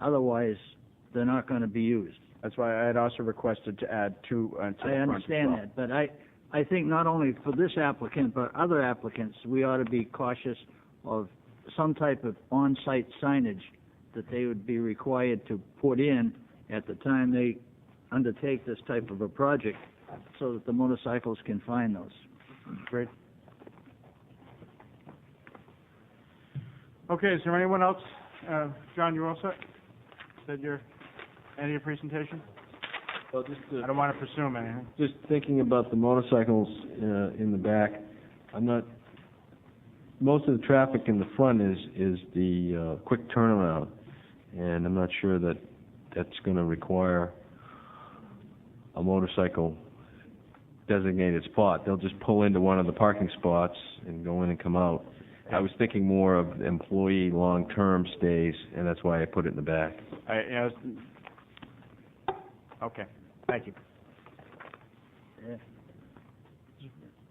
Otherwise, they're not going to be used. That's why I had also requested to add two to the I front as understand well. that, but I think not only for this applicant, but other applicants, we ought to be cautious of some type of on-site signage that they would be required to put in at the time they undertake this type of a project, so that the motorcycles can find those. Great. Okay, is there anyone else? John, you all set? Said your end of your presentation? Well, just I don't want to presume anything. just thinking about the motorcycles in the back, most of the traffic in the front is the quick turnaround, and I'm not sure that that's going to require a motorcycle designated spot. They'll just pull into one of the parking spots and go in and come out. I was thinking more of employee long-term stays, and that's why I put it in the back. Okay, thank you. Yeah.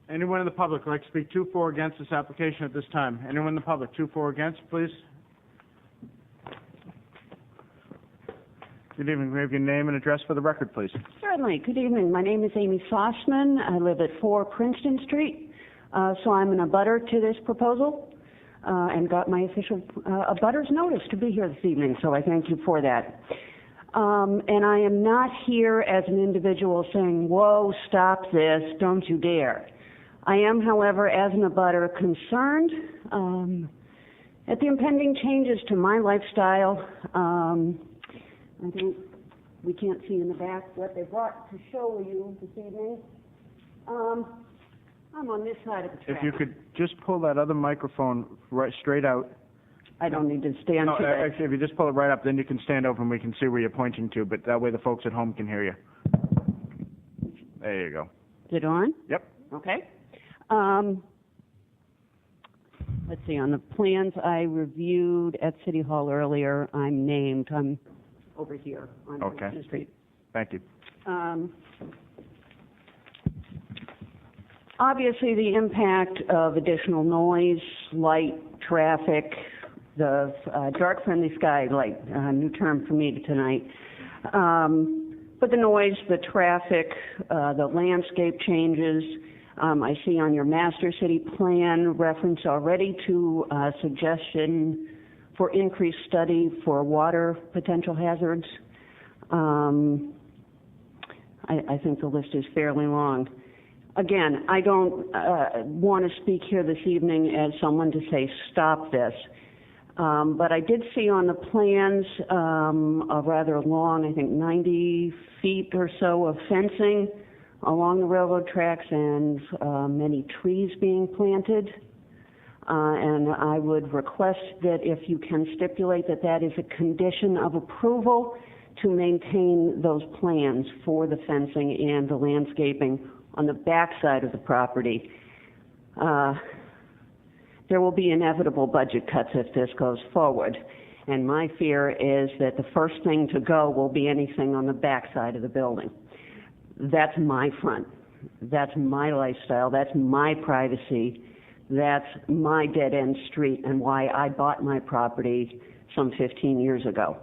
Anyone in the public would like to speak to, for, or against this application at this time? Anyone in the public, to, for, or against, please? Good evening. May I have your name and address for the record, please? Certainly. Good evening. My name is Amy Fossman. I live at 4 Princeton Street, so I'm an abutter to this proposal and got my official abutter's notice to be here this evening, so I thank you for that. And I am not here as an individual saying, whoa, stop this, don't you dare. I am, however, as an abutter, concerned at the impending changes to my lifestyle. I think we can't see in the back what they brought to show you this evening. I'm on this side of the track. If you could just pull that other microphone right straight out. I don't need to stand No, to it. actually, if you just pull it right up, then you can stand over and we can see where you're pointing to, but that way the folks at home can hear you. There you go. Is it on? Yep. Okay. Let's see, on the plans I reviewed at City Hall earlier, I'm named. I'm over here on Princeton Street. Thank you. Obviously, the impact of additional noise, light, traffic, the dark friendly sky light, new term for me tonight. But the noise, the traffic, the landscape changes, I see on your master city plan reference already to suggestion for increased study for water potential hazards. I think the list is fairly long. Again, I don't want to speak here this evening as someone to say stop this, but I did see on the plans a rather long, I think 90 feet or so of fencing along the railroad tracks and many trees being planted. And I would request that if you can stipulate that that is a condition of approval to maintain those plans for the fencing and the landscaping on the back side of the property. There will be inevitable budget cuts if this goes forward. And my fear is that the first thing to go will be anything on the back side of the building. That's my front. That's my lifestyle. That's my privacy. That's my dead-end street, and why I bought my property some 15 years ago,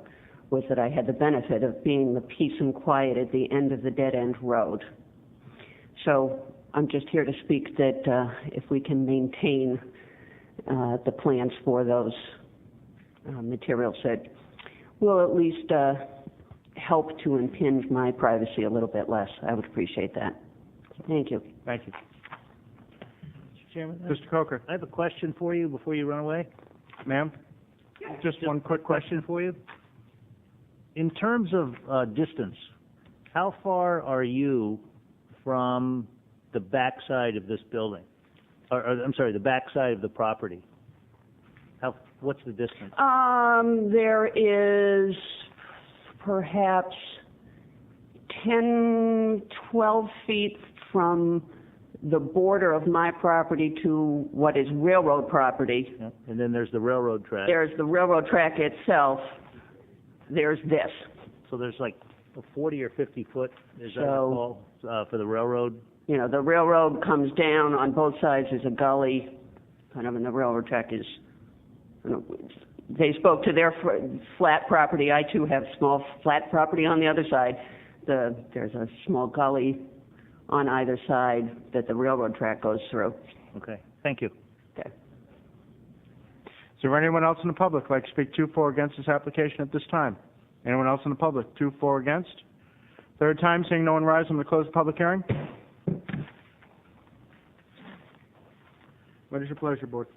was that I had the benefit of being the peace and quiet at the end of the dead-end road. So I'm just here to speak that if we can maintain the plans for those materials, that will at least help to impinge my privacy a little bit less. I would appreciate that. Thank you. Thank you. Mr. Chairman? Mr. Coker. I have a question for you before you run away. Ma'am? Just one quick question for you. In terms of distance, how far are you from the backside of this building? Or I'm sorry, the backside of the property? What's the distance? There is perhaps 10, 12 feet from the border of my property to what is railroad property. Yeah. And then there's the railroad track. There's the railroad track itself. There's this. So there's like a 40 or 50 foot, is that So- all, for the railroad? You know, the railroad comes down on both sides. There's a gully, kind of, and the railroad track is, they spoke to their flat property. I too have small flat property on the other side. There's a small gully on either side that the railroad track goes through. Okay, thank you. Okay. Is there anyone else in the public who'd like to speak to, for, or against this application at this time? Anyone else in the public, to, for, or against? Third time, seeing no one rise, I'm going to close the public hearing. What is your pleasure, Board?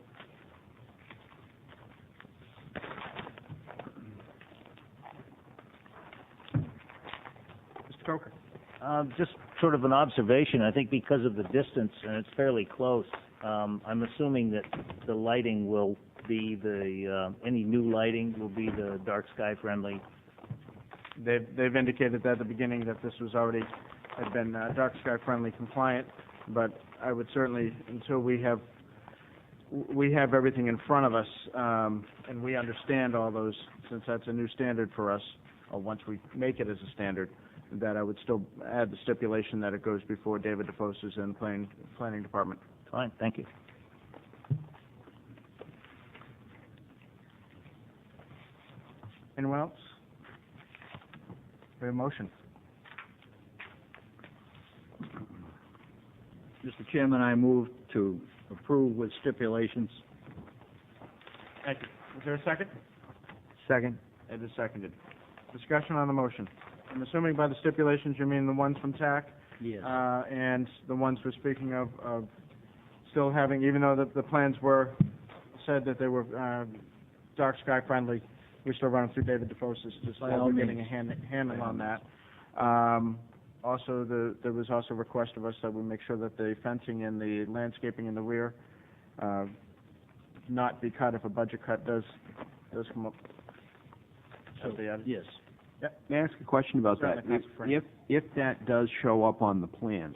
Mr. Coker. Just sort of an observation. I think because of the distance and it's fairly close, I'm assuming that the lighting will be any new lighting will be the dark sky friendly. They've indicated at the beginning that this was already had been dark sky friendly compliant, but I would certainly, until we have everything in front of us, and we understand all those, since that's a new standard for us, or once we make it as a standard, that I would still add the stipulation that it goes before David DeFos's and the planning department. Fine, thank you. Anyone else? We have a motion. Mr. Chairman, I move to approve with stipulations. Thank you. Is there a second? Second. It is seconded. Discussion on the motion. I'm assuming by the stipulations you mean the ones from TAC? Yes. And the ones we're speaking of still having, even though the plans said that they were dark sky friendly, we still run them through David DeFos's, just By while all we're getting means. a handle on that. Also, there was also a request of us that we make sure that the fencing and the landscaping in the rear not be cut if a budget cut does come up. Yes. Yep. May I ask a question about that? Certainly, Councilor Frank. If that does show up on the plan,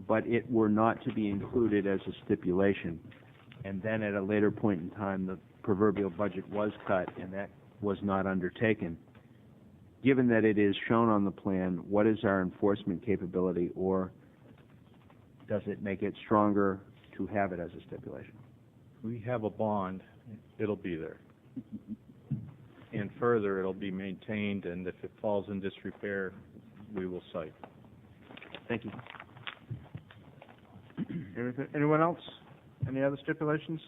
but it were not to be included as a stipulation, and then at a later point in time the proverbial budget was cut and that was not undertaken, given that it is shown on the plan, what is our enforcement capability, or does it make it stronger to have it as a stipulation? We have a bond, it'll be there. And further, it'll be maintained, and if it falls in disrepair, we will cite. Thank you. Anyone else? Any other stipulations?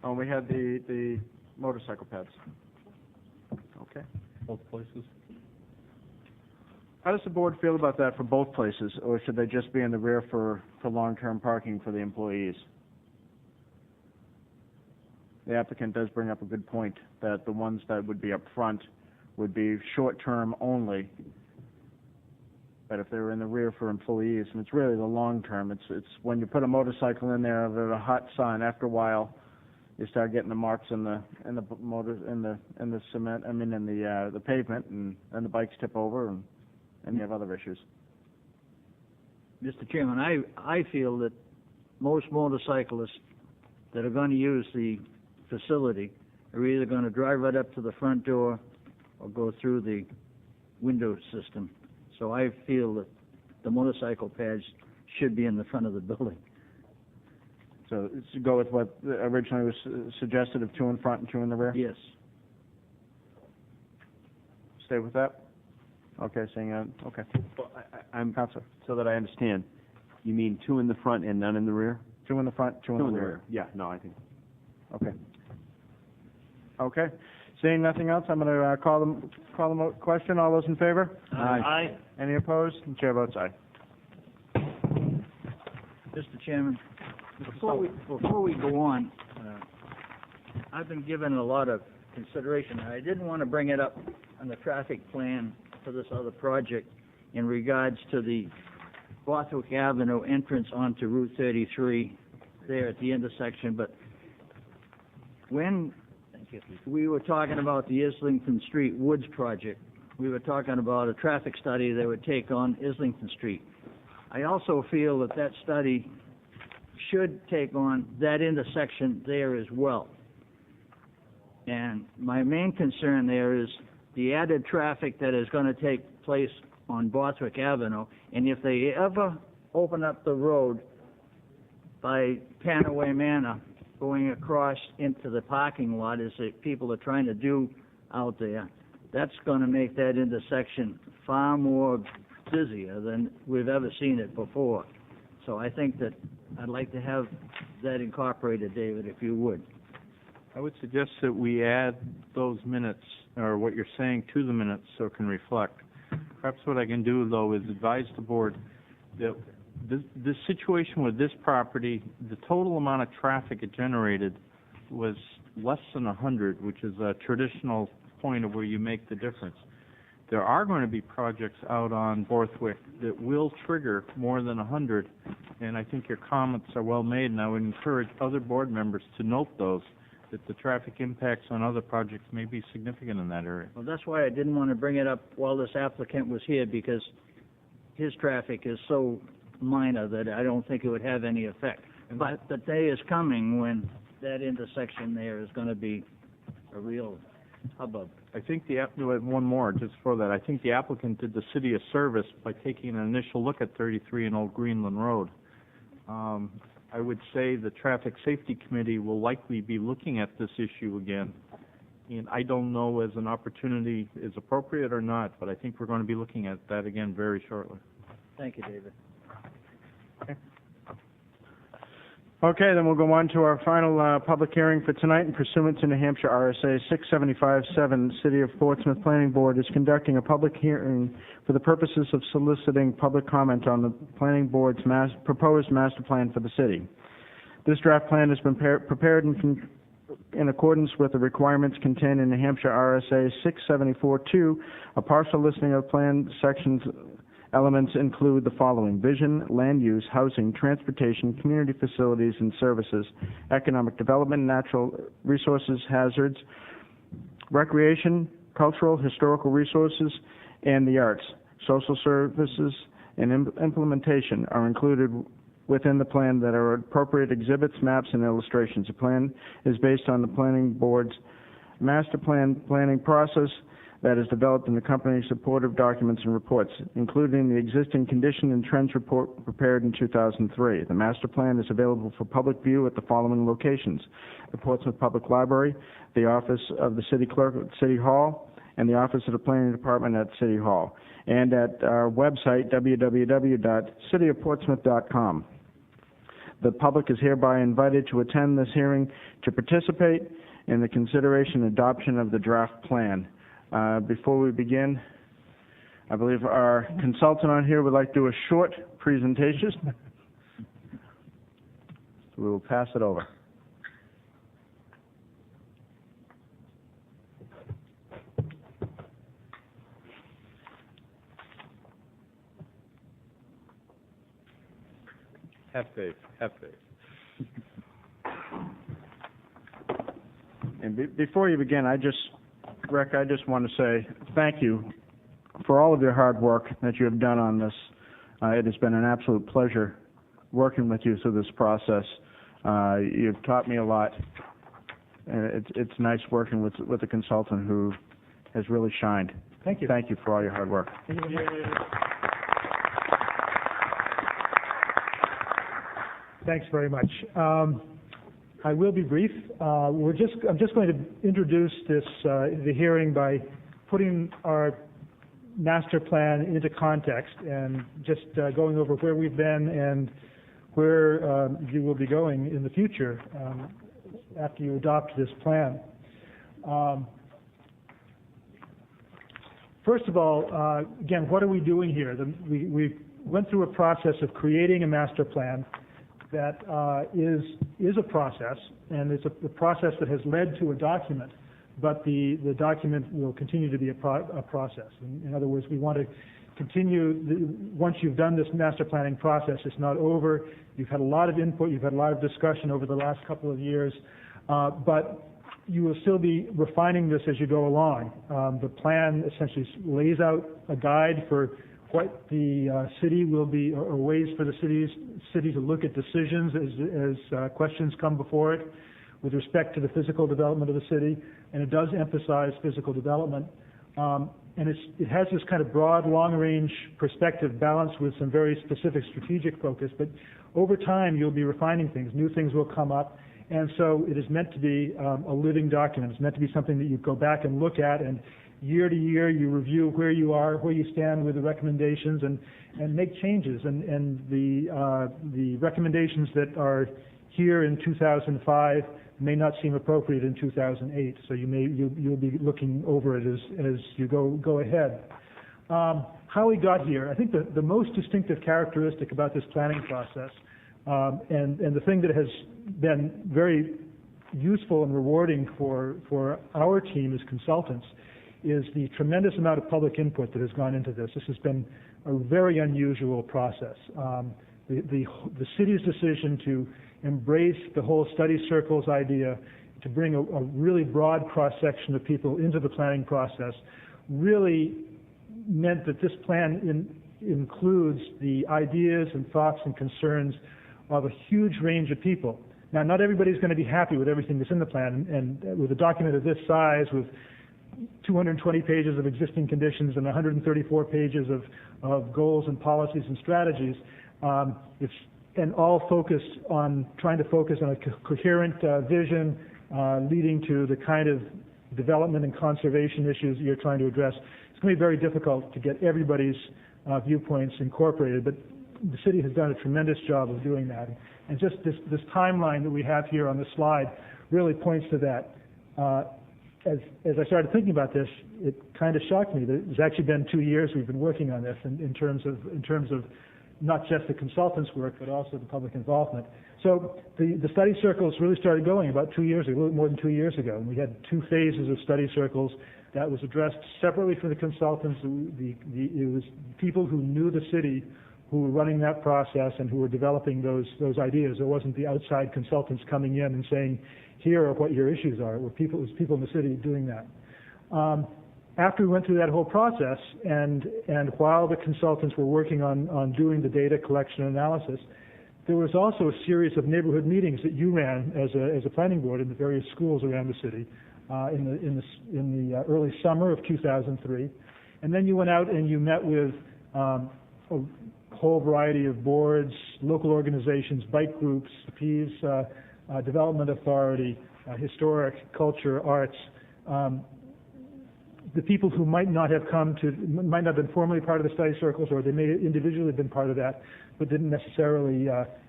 Oh, we had the motorcycle pads. Okay. Both places? How does the board feel about that for both places, or should they just be in the rear for long-term parking for the employees? The applicant does bring up a good point, that the ones that would be up front would be short-term only, but if they were in the rear for employees, and it's really the long-term, it's when you put a motorcycle in there at a hot sun, after a while, you start getting the marks in the cement, in the pavement, and the bikes tip over, and you have other issues. Mr. Chairman, I feel that most motorcyclists that are going to use the facility are either going to drive right up to the front door or go through the window system. So I feel that the motorcycle pads should be in the front of the building. So to go with what originally was suggested of 2 in front and 2 in the rear? Yes. Stay with that? Okay, okay. Well, I'm so that I understand. You mean 2 in the front and none in the rear? 2 in the front, 2 in the rear. Yeah, no, I think. Okay. Okay. Seeing nothing else, I'm going to call the question. All those in favor? Aye. Any opposed? The chair votes aye. Mr. Chairman, before we go on, I've been given a lot of consideration. I didn't want to bring it up on the traffic plan for this other project in regards to the Borthwick Avenue entrance onto Route 33 there at the intersection, but when we were talking about the Islington Street Woods project, we were talking about a traffic study that would take on Islington Street. I also feel that that study should take on that intersection there as well. And my main concern there is the added traffic that is going to take place on Borthwick Avenue, and if they ever open up the road by Panaway Manor going across into the parking lot as the people are trying to do out there, that's going to make that intersection far more busier than we've ever seen it before. So I think that I'd like to have that incorporated, David, if you would. I would suggest that we add those minutes, or what you're saying, to the minutes so it can reflect. Perhaps what I can do, though, is advise the board that this situation with this property, the total amount of traffic it generated was less than 100, which is a traditional point of where you make the difference. There are going to be projects out on Borthwick that will trigger more than 100, and I think your comments are well made, and I would encourage other board members to note those, that the traffic impacts on other projects may be significant in that area. Well, that's why I didn't want to bring it up while this applicant was here, because his traffic is so minor that I don't think it would have any effect. But the day is coming when that intersection there is going to be a real hubbub. I think one more, just for that. I think the applicant did the city a service by taking an initial look at 33 and Old Greenland Road. I would say the Traffic Safety Committee will likely be looking at this issue again. And I don't know as an opportunity is appropriate or not, but I think we're going to be looking at that again very shortly. Thank you, David. Okay, then we'll go on to our final public hearing for tonight. And pursuant to New Hampshire RSA 675-7, the City of Portsmouth Planning Board is conducting a public hearing for the purposes of soliciting public comment on the Planning Board's proposed master plan for the city. This draft plan has been prepared in accordance with the requirements contained in New Hampshire RSA 674-2. A partial listing of plan sections elements include the following: vision, land use, housing, transportation, community facilities and services, economic development, natural resources, hazards, recreation, cultural, historical resources, and the arts. Social services and implementation are included within the plan that are appropriate exhibits, maps, and illustrations. The plan is based on the Planning Board's master plan planning process that is developed in accompanying supportive documents and reports, including the existing condition and trends report prepared in 2003. The master plan is available for public view at the following locations: the Portsmouth Public Library, the office of the city clerk at City Hall, and the office of the planning department at City Hall, and at our website, www.cityofportsmouth.com. The public is hereby invited to attend this hearing to participate in the consideration and adoption of the draft plan. Before we begin, I believe our consultant on here would like to do a short presentation. So we will pass it over. Have faith. Have faith. And before you begin, Rick, I just want to say thank you for all of your hard work that you have done on this. It has been an absolute pleasure working with you through this process. You've taught me a lot. It's nice working with a consultant who has really shined. Thank you. Thank you for all your hard work. Thanks very much. I will be brief. I'm just going to introduce the hearing by putting our master plan into context and just going over where we've been and where you will be going in the future after you adopt this plan. First of all, again, what are we doing here? We went through a process of creating a master plan that is a process, and it's a process that has led to a document, but the document will continue to be a process. In other words, we want to continue, once you've done this master planning process, it's not over. You've had a lot of input, you've had a lot of discussion over the last couple of years, but you will still be refining this as you go along. The plan essentially lays out a guide for what the city will be, or ways for the city to look at decisions as questions come before it with respect to the physical development of the city, and it does emphasize physical development. And it has this kind of broad, long-range perspective balanced with some very specific strategic focus, but over time you'll be refining things. New things will come up, And so it is meant to be a living document. It's meant to be something that you go back and look at, and year to year you review where you are, where you stand with the recommendations, and make changes. And the recommendations that are here in 2005 may not seem appropriate in 2008. So you'll be looking over it as you go ahead. How we got here, I think the most distinctive characteristic about this planning process, and the thing that has been very useful and rewarding for our team as consultants, is the tremendous amount of public input that has gone into this. This has been a very unusual process. The city's decision to embrace the whole study circles idea, to bring a really broad cross-section of people into the planning process, really meant that this plan includes the ideas and thoughts and concerns of a huge range of people. Now, not everybody's going to be happy with everything that's in the plan, and with a document of this size, with 220 pages of existing conditions and 134 pages of goals and policies and strategies, and all focused on trying to focus on a coherent vision leading to the kind of development and conservation issues you're trying to address. It's going to be very difficult to get everybody's viewpoints incorporated, but the city has done a tremendous job of doing that. And just this timeline that we have here on the slide really points to that. As I started thinking about this, it kind of shocked me that it's actually been 2 years we've been working on this in terms of not just the consultants' work, but also the public involvement. So the study circles really started going about 2 years ago, a little more than 2 years ago. And we had 2 phases of study circles that was addressed separately for the consultants. It was people who knew the city who were running that process and who were developing those ideas. It wasn't the outside consultants coming in and saying, here are what your issues are. It was people in the city doing that. After we went through that whole process, and while the consultants were working on doing the data collection and analysis, there was also a series of neighborhood meetings that you ran as a planning board in the various schools around the city in the early summer of 2003. And then you went out and you met with a whole variety of boards, local organizations, bike groups, Peace Development Authority, historic, culture, arts, the people who might not have been formally part of the study circles, or they may individually have been part of that, but didn't necessarily,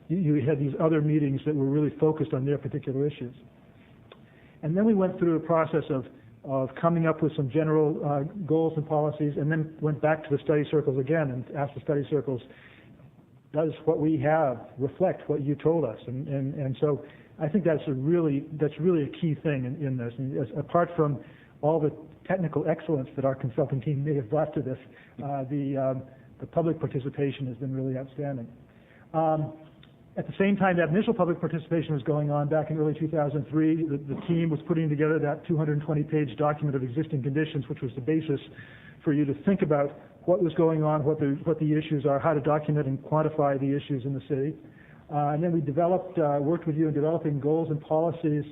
you had these other meetings that were really focused on their particular issues. And then we went through a process of coming up with some general goals and policies, and then went back to the study circles again and asked the study circles, does what we have reflect what you told us? And so I think that's really a key thing in this. And apart from all the technical excellence that our consulting team may have brought to this, the public participation has been really outstanding. At the same time that initial public participation was going on back in early 2003, the team was putting together that 220-page document of existing conditions, which was the basis for you to think about what was going on, what the issues are, how to document and quantify the issues in the city. And then we worked with you in developing goals and policies,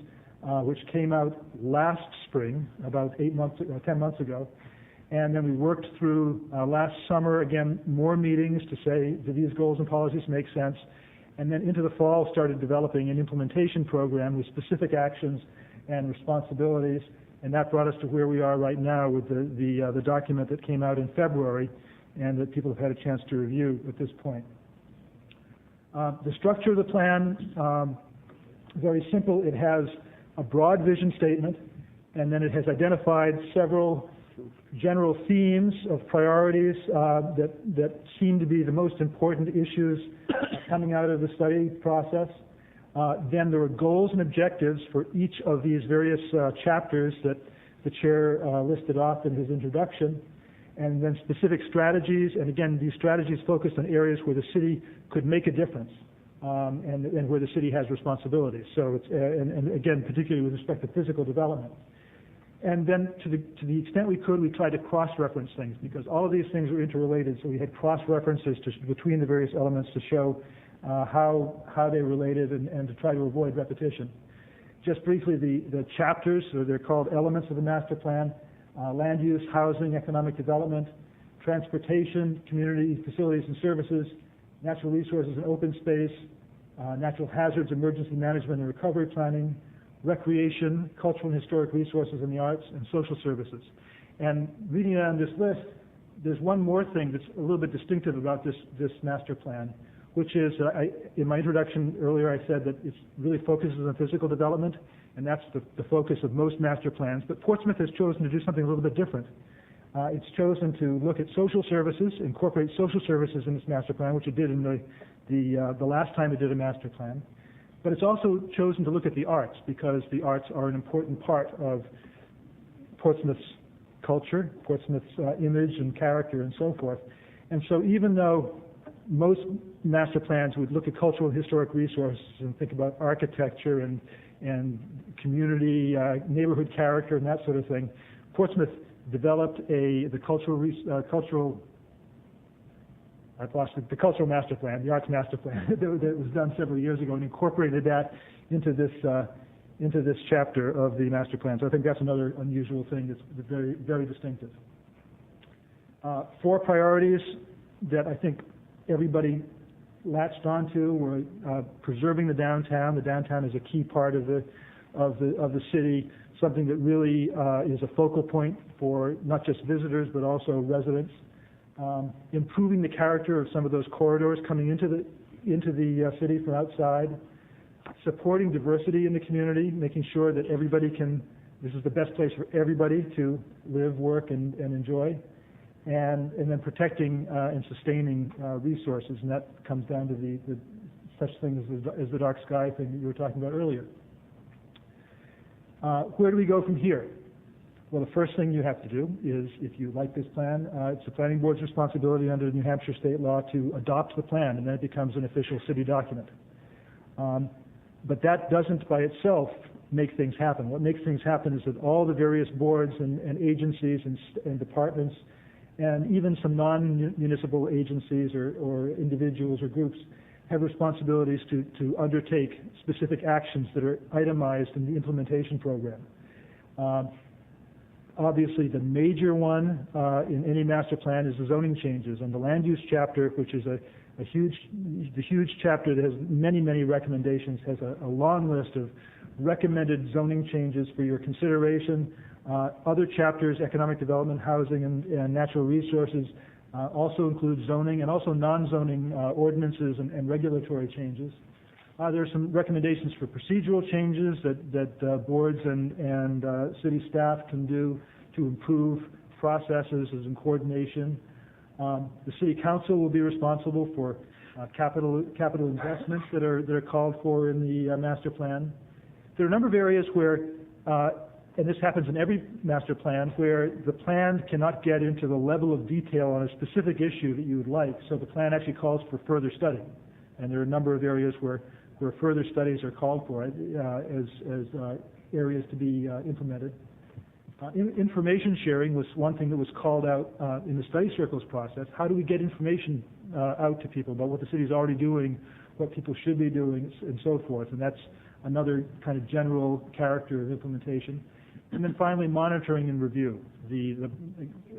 which came out last spring, about 10 months ago. And then we worked through last summer, again, more meetings to say, do these goals and policies make sense? And then into the fall started developing an implementation program with specific actions and responsibilities. And that brought us to where we are right now with the document that came out in February and that people have had a chance to review at this point. The structure of the plan, very simple. It has a broad vision statement, and then it has identified several general themes of priorities that seem to be the most important issues coming out of the study process. Then there are goals and objectives for each of these various chapters that the chair listed off in his introduction, and then specific strategies, and again, these strategies focused on areas where the city could make a difference, and where the city has responsibilities. So it's, and again, particularly with respect to physical development. And then to the extent we could, we tried to cross-reference things, because all of these things are interrelated, so we had cross-references between the various elements to show how they related and to try to avoid repetition. Just briefly, the chapters, so they're called elements of the master plan: land use, housing, economic development, transportation, community facilities and services, natural resources and open space, natural hazards, emergency management and recovery planning, recreation, cultural and historic resources and the arts, and social services. And reading down this list, there's one more thing that's a little bit distinctive about this master plan, which is, in my introduction earlier, I said that it really focuses on physical development, and that's the focus of most master plans. But Portsmouth has chosen to do something a little bit different. It's chosen to look at social services, incorporate social services in its master plan, which it did in the last time it did a master plan. But it's also chosen to look at the arts, because the arts are an important part of Portsmouth's culture, Portsmouth's image and character and so forth. And so even though most master plans would look at cultural and historic resources and think about architecture and community, neighborhood character and that sort of thing, Portsmouth developed the cultural master plan, the arts master plan that was done several years ago, and incorporated that into this chapter of the master plan. So I think that's another unusual thing that's very, very distinctive. 4 priorities that I think everybody latched onto were preserving the downtown. The downtown is a key part of the city, something that really is a focal point for not just visitors but also residents. Improving the character of some of those corridors coming into the city from outside. Supporting diversity in the community, making sure that this is the best place for everybody to live, work, and enjoy. And then protecting and sustaining resources, and that comes down to the such things as the dark sky thing that you were talking about earlier. Where do we go from here? Well, the first thing you have to do is, if you like this plan, it's the planning board's responsibility under New Hampshire state law to adopt the plan, and then it becomes an official city document. But that doesn't by itself make things happen. What makes things happen is that all the various boards and agencies and departments, and even some non-municipal agencies or individuals or groups, have responsibilities to undertake specific actions that are itemized in the implementation program. Obviously, the major one in any master plan is the zoning changes, and the land use chapter, which is the huge chapter that has many, many recommendations, has a long list of recommended zoning changes for your consideration. Other chapters, economic development, housing, and natural resources, also include zoning and also non-zoning ordinances and regulatory changes. There are some recommendations for procedural changes that boards and city staff can do to improve processes and coordination. The city council will be responsible for capital investments that are called for in the master plan. There are a number of areas where, and this happens in every master plan, where the plan cannot get into the level of detail on a specific issue that you would like, so the plan actually calls for further study. And there are a number of areas where further studies are called for as areas to be implemented. Information sharing was one thing that was called out in the study circles process. How do we get information out to people about what the city is already doing, what people should be doing, and so forth? And that's another kind of general character of implementation. And then finally, monitoring and review.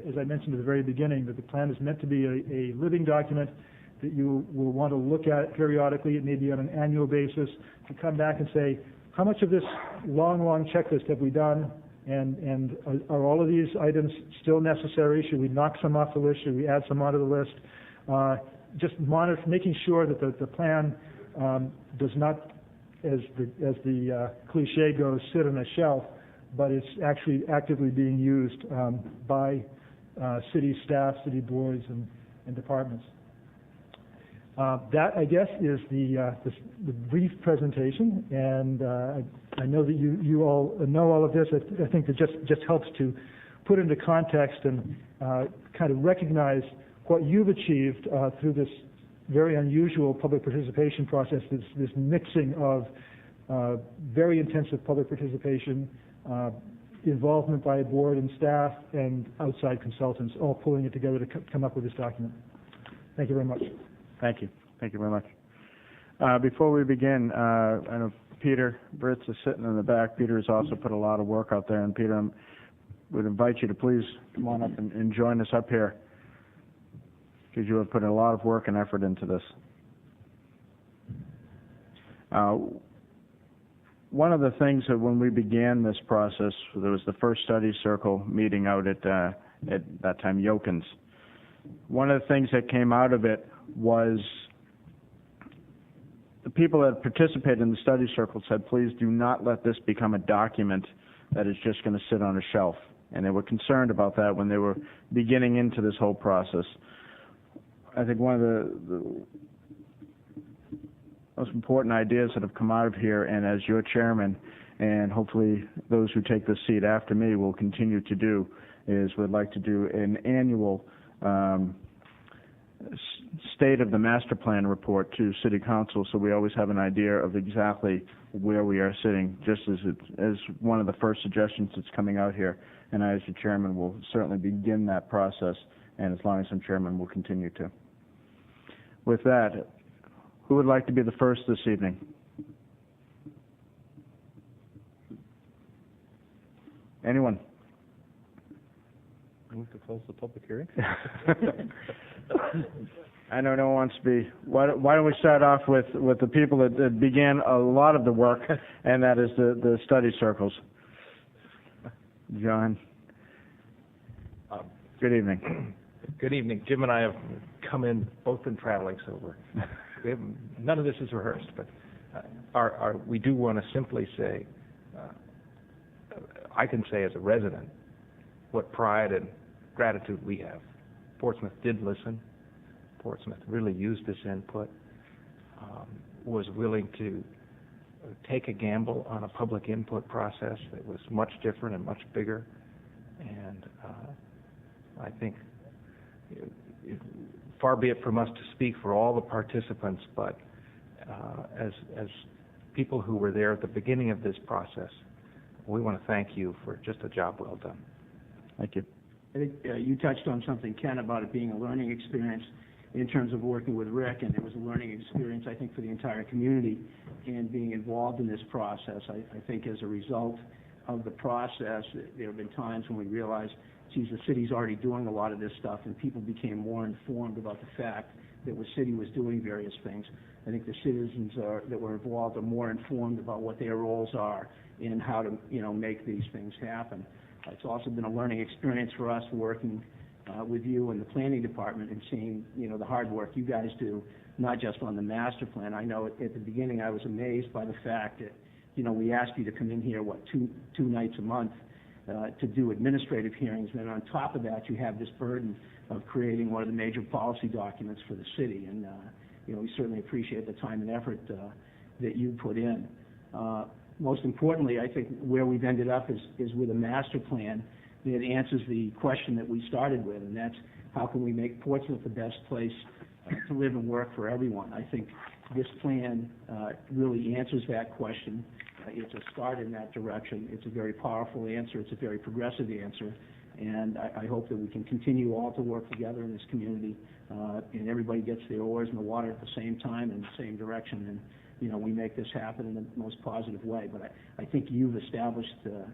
As I mentioned at the very beginning, that the plan is meant to be a living document that you will want to look at periodically. It may be on an annual basis, to come back and say, how much of this long checklist have we done? And are all of these items still necessary? Should we knock some off the list? Should we add some onto the list? Just making sure that the plan does not, as the cliche goes, sit on a shelf, but it's actually actively being used by city staff, city boards, and departments. That, I guess, is the brief presentation, and I know that you all know all of this. I think it just helps to put into context and kind of recognize what you've achieved through this very unusual public participation process, this mixing of very intensive public participation, involvement by a board and staff, and outside consultants, all pulling it together to come up with this document. Thank you very much. Thank you. Thank you very much. Before we begin, I know Peter Britz is sitting in the back. Peter has also put a lot of work out there, and Peter, I would invite you to please come on up and join us up here, because you have put a lot of work and effort into this. One of the things that when we began this process, there was the first study circle meeting out at that time, Yokins. One of the things that came out of it was the people that participated in the study circle said, please do not let this become a document that is just going to sit on a shelf. And they were concerned about that when they were beginning into this whole process. I think one of the most important ideas that have come out of here, and as your chairman, and hopefully those who take this seat after me will continue to do, is we'd like to do an annual state of the master plan report to City Council, so we always have an idea of exactly where we are sitting, just as one of the first suggestions that's coming out here. And I, as your chairman, will certainly begin that process, and as long as I'm chairman, will continue to. With that, who would like to be the first this evening? Anyone? Move to close the public hearing. I know no one wants to be. Why don't we start off with the people that began a lot of the work, and that is the study circles. John. Good evening. Good evening. Jim and I have come in both in traveling, so none of this is rehearsed, but we do want to simply say, I can say as a resident, what pride and gratitude we have. Portsmouth did listen. Portsmouth really used this input, was willing to take a gamble on a public input process that was much different and much bigger. And I think far be it from us to speak for all the participants, but as people who were there at the beginning of this process, we want to thank you for just a job well done. Thank you. I think you touched on something, Ken, about it being a learning experience in terms of working with Rick, and it was a learning experience, I think, for the entire community and being involved in this process. I think as a result of the process, there have been times when we realized, geez, the city's already doing a lot of this stuff, and people became more informed about the fact that the city was doing various things. I think the citizens that were involved are more informed about what their roles are and how to, make these things happen. It's also been a learning experience for us working with you in the planning department and seeing, the hard work you guys do, not just on the master plan. I know at the beginning I was amazed by the fact that, we asked you to come in here, two nights a month to do administrative hearings. And then on top of that, you have this burden of creating one of the major policy documents for the city. And, we certainly appreciate the time and effort that you put in. Most importantly, I think where we've ended up is with a master plan that answers the question that we started with, and that's how can we make Portsmouth the best place to live and work for everyone. I think this plan really answers that question. It's a start in that direction. It's a very powerful answer. It's a very progressive answer, and I hope that we can continue all to work together in this community, and everybody gets their oars in the water at the same time in the same direction, and we make this happen in the most positive way. But I think you've established the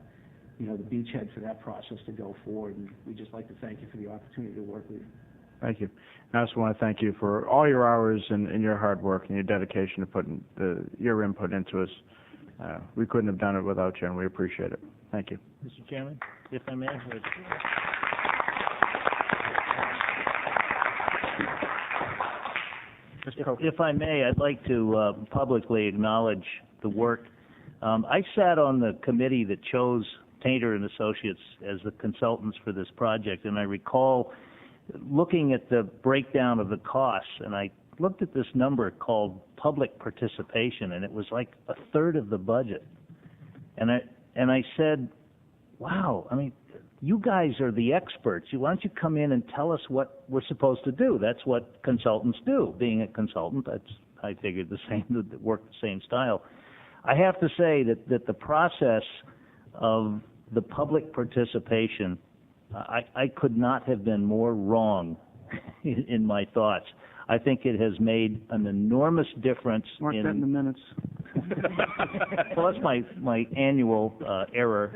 beachhead for that process to go forward, and we'd just like to thank you for the opportunity to work with you. Thank you. And I also want to thank you for all your hours and your hard work and your dedication to putting your input into us. We couldn't have done it without you, and we appreciate it. Thank you. Mr. Chairman, if I may. If I may, I'd like to publicly acknowledge the work. I sat on the committee that chose Tainter and Associates as the consultants for this project, and I recall looking at the breakdown of the costs, and I looked at this number called public participation, and it was like a third of the budget. And I said, wow, you guys are the experts. Why don't you come in and tell us what we're supposed to do? That's what consultants do. Being a consultant, I figured the same, that work the same style. I have to say that the process of the public participation, I could not have been more wrong in my thoughts. I think it has made an enormous difference. Mark that in the minutes. Well, that's my annual error.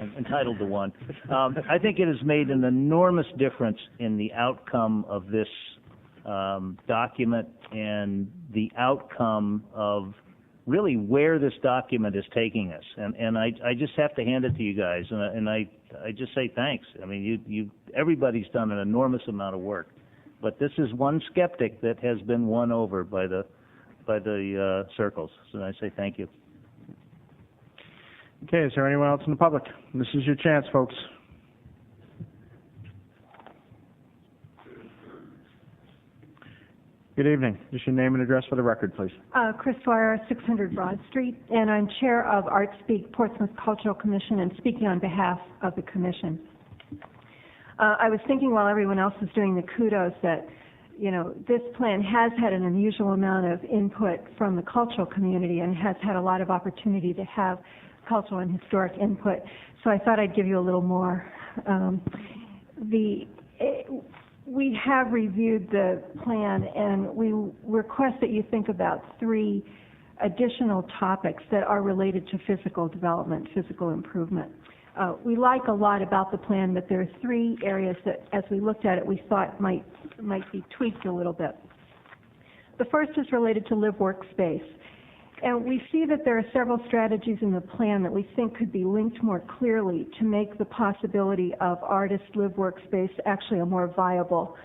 I'm entitled to one. I think it has made an enormous difference in the outcome of this document and the outcome of really where this document is taking us. And I just have to hand it to you guys, and I just say thanks. I mean, everybody's done an enormous amount of work, but this is one skeptic that has been won over by the circles. So I say thank you. Okay, is there anyone else in the public? This is your chance, folks. Good evening. Just your name and address for the record, please. Chris Dwyer, 600 Broad Street, and I'm chair of ArtSpeak, Portsmouth Cultural Commission, and speaking on behalf of the commission. I was thinking while everyone else was doing the kudos that, you know, this plan has had an unusual amount of input from the cultural community and has had a lot of opportunity to have cultural and historic input. So I thought I'd give you a little more. We have reviewed the plan, and we request that you think about 3 additional topics that are related to physical development, physical improvement. We like a lot about the plan, but there are 3 areas that, as we looked at it, we thought might be tweaked a little bit. The first is related to live-work space. And we see that there are several strategies in the plan that we think could be linked more clearly to make the possibility of artist live-work space actually a more viable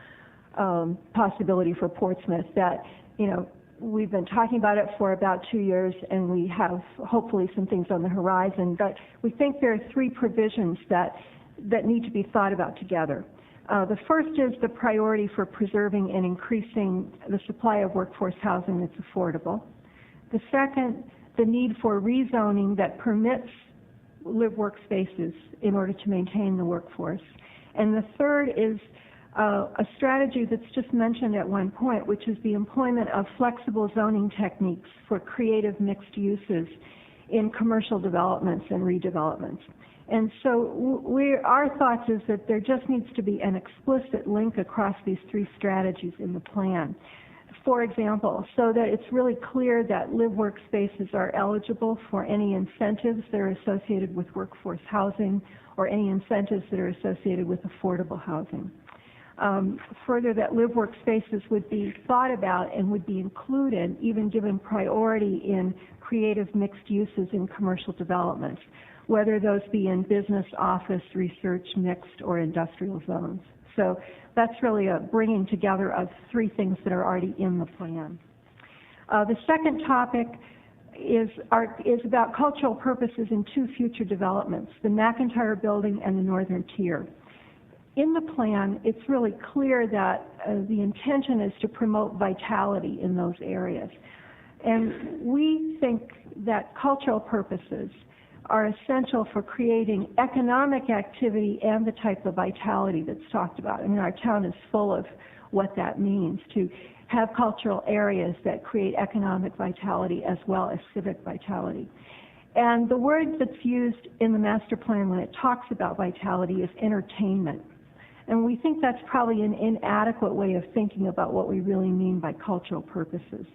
possibility for Portsmouth. That, you know, we've been talking about it for about 2 years, and we have hopefully some things on the horizon. But we think there are 3 provisions that need to be thought about together. The first is the priority for preserving and increasing the supply of workforce housing that's affordable. The second, the need for rezoning that permits live-work spaces in order to maintain the workforce. And the third is a strategy that's just mentioned at one point, which is the employment of flexible zoning techniques for creative mixed uses in commercial developments and redevelopments. And so our thoughts is that there just needs to be an explicit link across these 3 strategies in the plan. For example, so that it's really clear that live-work spaces are eligible for any incentives that are associated with workforce housing or any incentives that are associated with affordable housing. Further, that live-work spaces would be thought about and would be included, even given priority in creative mixed uses in commercial developments, whether those be in business, office, research, mixed, or industrial zones. So that's really a bringing together of 3 things that are already in the plan. The second topic is about cultural purposes in 2 future developments, the McIntyre Building and the Northern Tier. In the plan, it's really clear that the intention is to promote vitality in those areas. And we think that cultural purposes are essential for creating economic activity and the type of vitality that's talked about. I mean, our town is full of what that means, to have cultural areas that create economic vitality as well as civic vitality. And the word that's used in the master plan when it talks about vitality is entertainment. And we think that's probably an inadequate way of thinking about what we really mean by cultural purposes.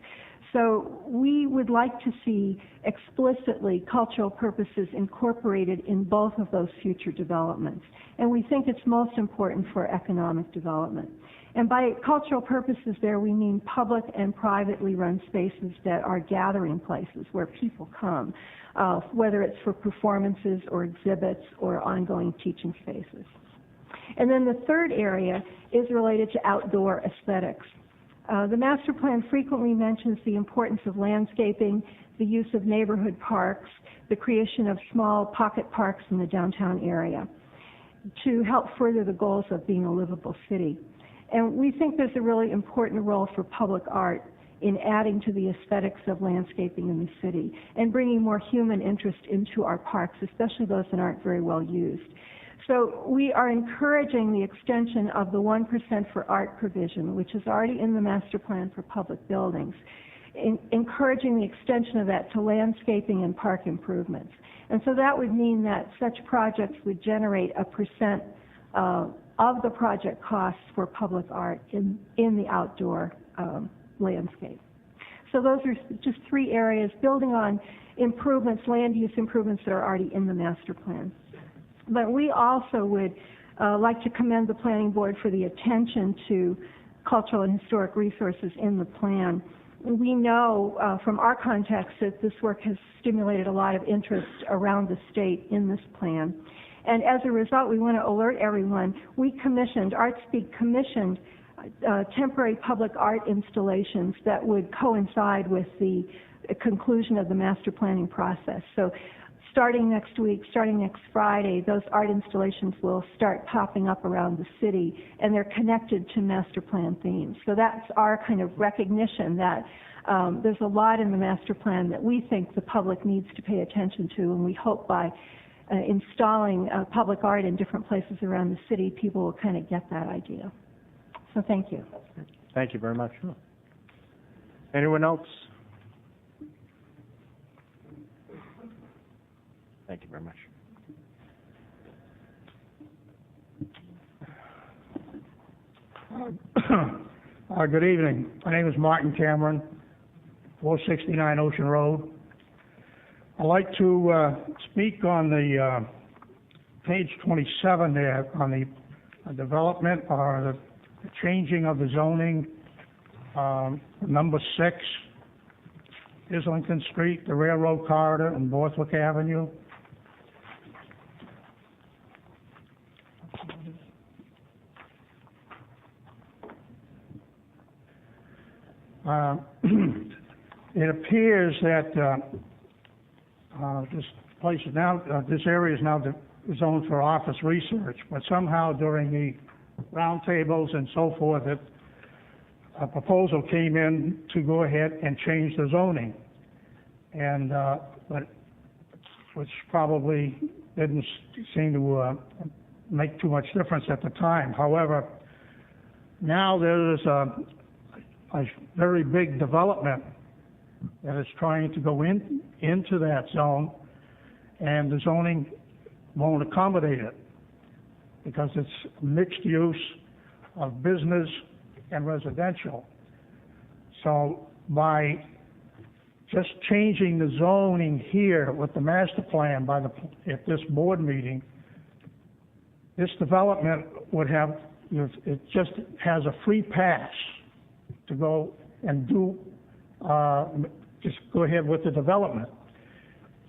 So we would like to see explicitly cultural purposes incorporated in both of those future developments. And we think it's most important for economic development. And by cultural purposes there, we mean public and privately run spaces that are gathering places where people come, whether it's for performances or exhibits or ongoing teaching spaces. And then the third area is related to outdoor aesthetics. The master plan frequently mentions the importance of landscaping, the use of neighborhood parks, the creation of small pocket parks in the downtown area to help further the goals of being a livable city. And we think there's a really important role for public art in adding to the aesthetics of landscaping in the city and bringing more human interest into our parks, especially those that aren't very well used. So we are encouraging the extension of the 1% for art provision, which is already in the master plan for public buildings, encouraging the extension of that to landscaping and park improvements. And so that would mean that such projects would generate a percent of the project costs for public art in the outdoor landscape. So those are just 3 areas, building on improvements, land use improvements that are already in the master plan. But we also would like to commend the Planning Board for the attention to cultural and historic resources in the plan. we know from our contacts that this work has stimulated a lot of interest around the state in this plan. And as a result, we want to alert everyone. ArtSpeak commissioned temporary public art installations that would coincide with the conclusion of the master planning process. So starting next week, starting next Friday, those art installations will start popping up around the city, and they're connected to master plan themes. So that's our kind of recognition that there's a lot in the master plan that we think the public needs to pay attention to, and we hope by installing public art in different places around the city, people will kind of get that idea. So thank you. Thank you very much. Anyone else? Thank you very much. Good evening. My name is Martin Cameron, 469 Ocean Road. I'd like to speak on the page 27 there on the development or the changing of the zoning, number 6, Islington Street, the railroad corridor, and Borthwick Avenue. It appears that this place is now, this area is now zoned for office research, but somehow during the roundtables and so forth, a proposal came in to go ahead and change the zoning, and but which probably didn't seem to make too much difference at the time. However, now there is a very big development that is trying to go into that zone, and the zoning won't accommodate it because it's mixed use of business and residential. So by just changing the zoning here with the master plan at this board meeting, this development would have, it just has a free pass to go and just go ahead with the development,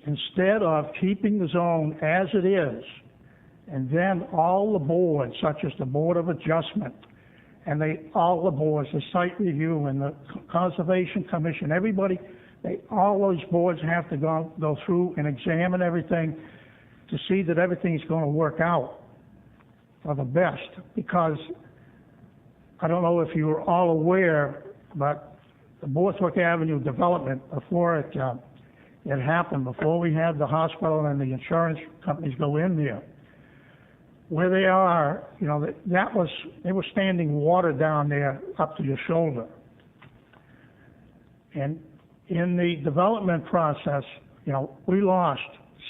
instead of keeping the zone as it is, and then all the boards, such as the Board of Adjustment, and all the boards, the Site Review and the Conservation Commission, everybody, all those boards have to go through and examine everything to see that everything's going to work out for the best. Because I don't know if you were all aware, but the Borthwick Avenue development, before it happened, before we had the hospital and the insurance companies go in there, where they are, you know, they were standing water down there up to your shoulder. And in the development process, you know, we lost,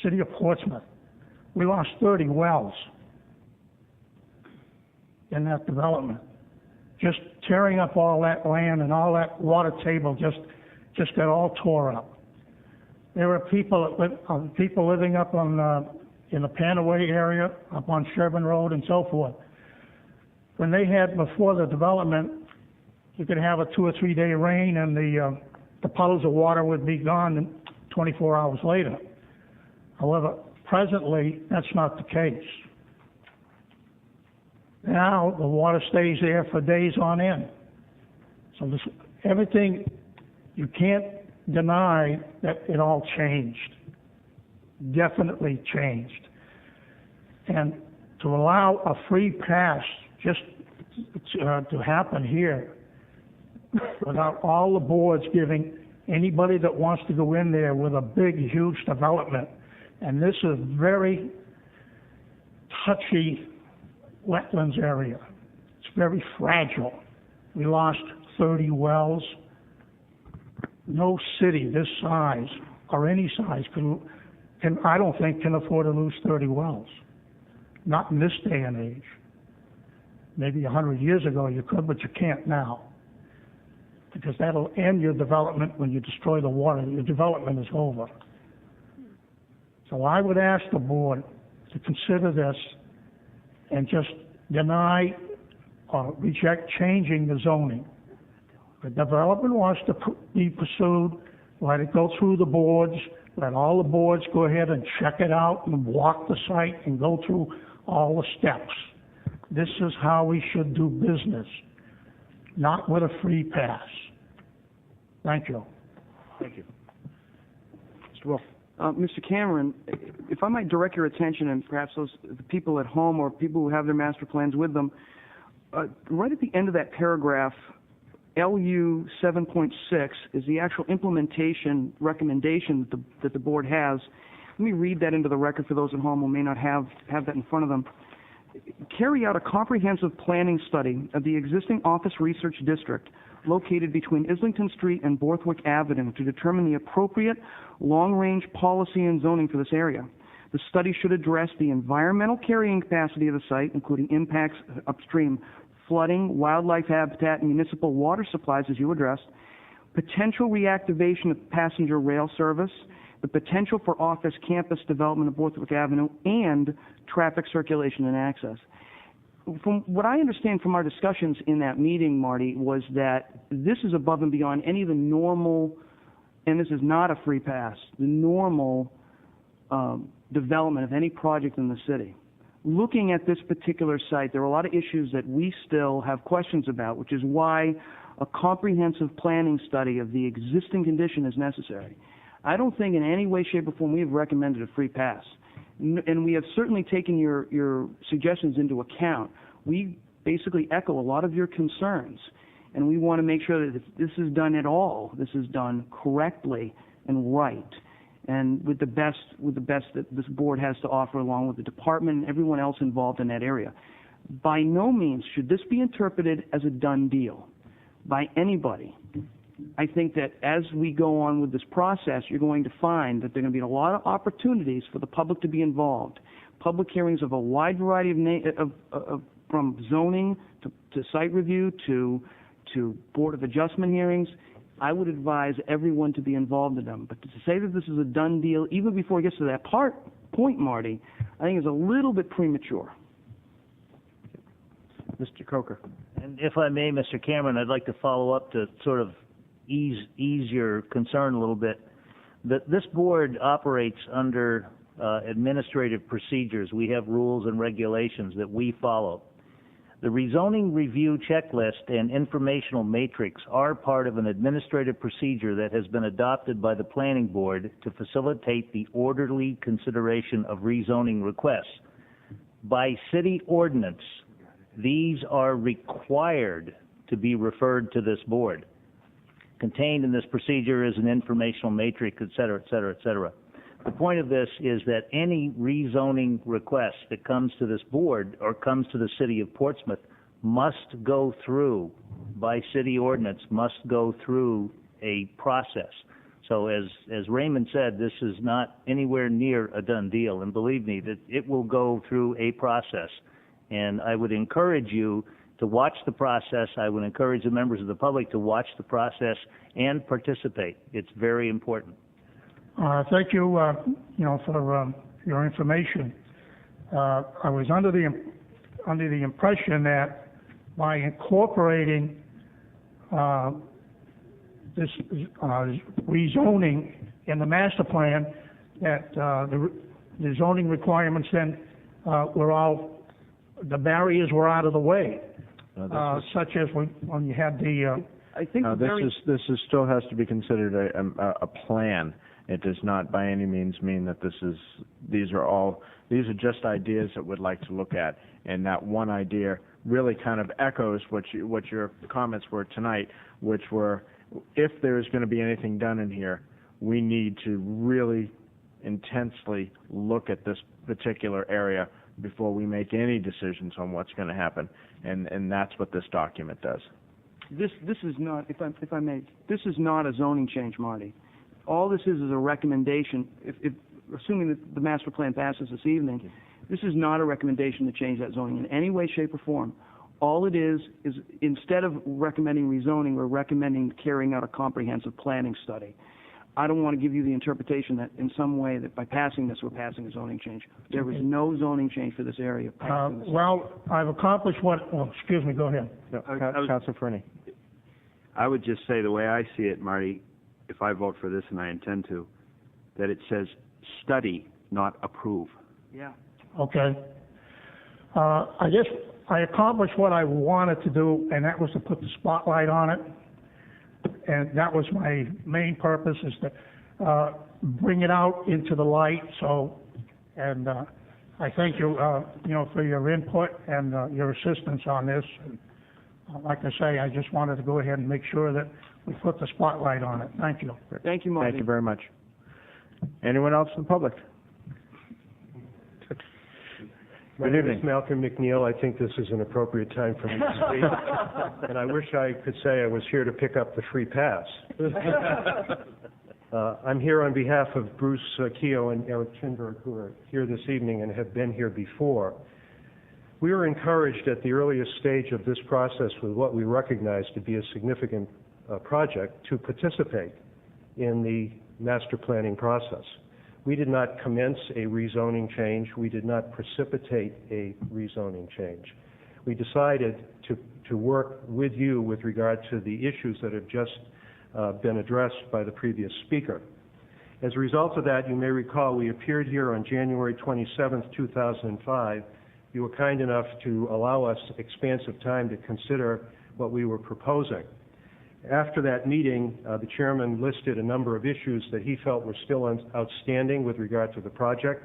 City of Portsmouth, we lost 30 wells in that development. Just tearing up all that land, and all that water table just got all tore up. There were people living up on in the Panaway area, up on Sherburne Road and so forth. When they had, before the development, you could have a 2 or 3 day rain, and the puddles of water would be gone 24 hours later. However, presently, that's not the case. Now, the water stays there for days on end. So everything, you can't deny that it all changed. Definitely changed. And to allow a free pass just to happen here, without all the boards giving anybody that wants to go in there with a big, huge development, and this is very touchy wetlands area. It's very fragile. We lost 30 wells. No city this size, or any size, I don't think can afford to lose 30 wells. Not in this day and age. Maybe 100 years ago you could, but you can't now. Because that'll end your development when you destroy the water. Your development is over. So I would ask the board to consider this and just deny or reject changing the zoning. The development wants to be pursued, let it go through the boards, let all the boards go ahead and check it out and walk the site and go through all the steps. This is how we should do business, not with a free pass. Thank you. Thank you. Mr. Wolf. Mr. Cameron, if I might direct your attention, and perhaps the people at home or people who have their master plans with them, right at the end of that paragraph, LU 7.6 is the actual implementation recommendation that the board has. Let me read that into the record for those at home who may not have that in front of them. Carry out a comprehensive planning study of the existing office research district located between Islington Street and Borthwick Avenue to determine the appropriate long-range policy and zoning for this area. The study should address the environmental carrying capacity of the site, including impacts upstream, flooding, wildlife habitat, and municipal water supplies, as you addressed, potential reactivation of passenger rail service, the potential for office campus development of Borthwick Avenue, and traffic circulation and access. From what I understand from our discussions in that meeting, Marty, was that this is above and beyond any of the normal, and this is not a free pass, the normal development of any project in the city. Looking at this particular site, there are a lot of issues that we still have questions about, which is why a comprehensive planning study of the existing condition is necessary. I don't think in any way, shape, or form we have recommended a free pass. And we have certainly taken your suggestions into account. We basically echo a lot of your concerns, and we want to make sure that if this is done at all, this is done correctly and right, and with the best that this board has to offer, along with the department and everyone else involved in that area. By no means should this be interpreted as a done deal by anybody. I think that as we go on with this process, you're going to find that there are going to be a lot of opportunities for the public to be involved. Public hearings of a wide variety of from zoning to site review to Board of Adjustment hearings. I would advise everyone to be involved in them. But to say that this is a done deal, even before it gets to that point, Marty, I think is a little bit premature. Mr. Coker. And if I may, Mr. Cameron, I'd like to follow up to sort of ease your concern a little bit. That this board operates under administrative procedures. We have rules and regulations that we follow. The rezoning review checklist and informational matrix are part of an administrative procedure that has been adopted by the planning board to facilitate the orderly consideration of rezoning requests. By city ordinance, these are required to be referred to this board. Contained in this procedure is an informational matrix, et cetera, et cetera, et cetera. The point of this is that any rezoning request that comes to this board or comes to the city of Portsmouth must go through, by city ordinance, must go through a process. So as Raymond said, this is not anywhere near a done deal, and believe me, that it will go through a process. And I would encourage you to watch the process. I would encourage the members of the public to watch the process and participate. It's very important. Thank you, for your information. I was under the impression that by incorporating this rezoning in the master plan, that the zoning requirements then the barriers were out of the way, such as when you had the. I think this still has to be considered a plan. It does not by any means mean that these are just ideas that we'd like to look at, and that one idea really kind of echoes what your comments were tonight, which were, if there is going to be anything done in here, we need to really intensely look at this particular area before we make any decisions on what's going to happen, and that's what this document does. This is not, if I may, this is not a zoning change, Marty. All this is a recommendation. If assuming that the master plan passes this evening, this is not a recommendation to change that zoning in any way, shape, or form. All it is instead of recommending rezoning, we're recommending carrying out a comprehensive planning study. I don't want to give you the interpretation that in some way that by passing this, we're passing a zoning change. There is no zoning change for this area. Well, I've accomplished what. Oh, excuse me. Go ahead. No, Councilor Fernie. I would just say the way I see it, Marty, if I vote for this, and I intend to, that it says study, not approve. Yeah. Okay. I guess I accomplished what I wanted to do, and that was to put the spotlight on it. And that was my main purpose, is to bring it out into the light. So, and I thank you, for your input and your assistance on this. And, like I say, I just wanted to go ahead and make sure that we put the spotlight on it. Thank you. Thank you, Marty. Thank you very much. Anyone else in the public? My name is Malcolm McNeil. I think this is an appropriate time for me to speak. And I wish I could say I was here to pick up the free pass. I'm here on behalf of Bruce Keogh and Eric Chinberg, who are here this evening and have been here before. We were encouraged at the earliest stage of this process with what we recognized to be a significant project to participate in the master planning process. We did not commence a rezoning change. We did not precipitate a rezoning change. We decided to work with you with regard to the issues that have just been addressed by the previous speaker. As a result of that, you may recall we appeared here on January 27th, 2005. You were kind enough to allow us expansive time to consider what we were proposing. After that meeting, the chairman listed a number of issues that he felt were still outstanding with regard to the project.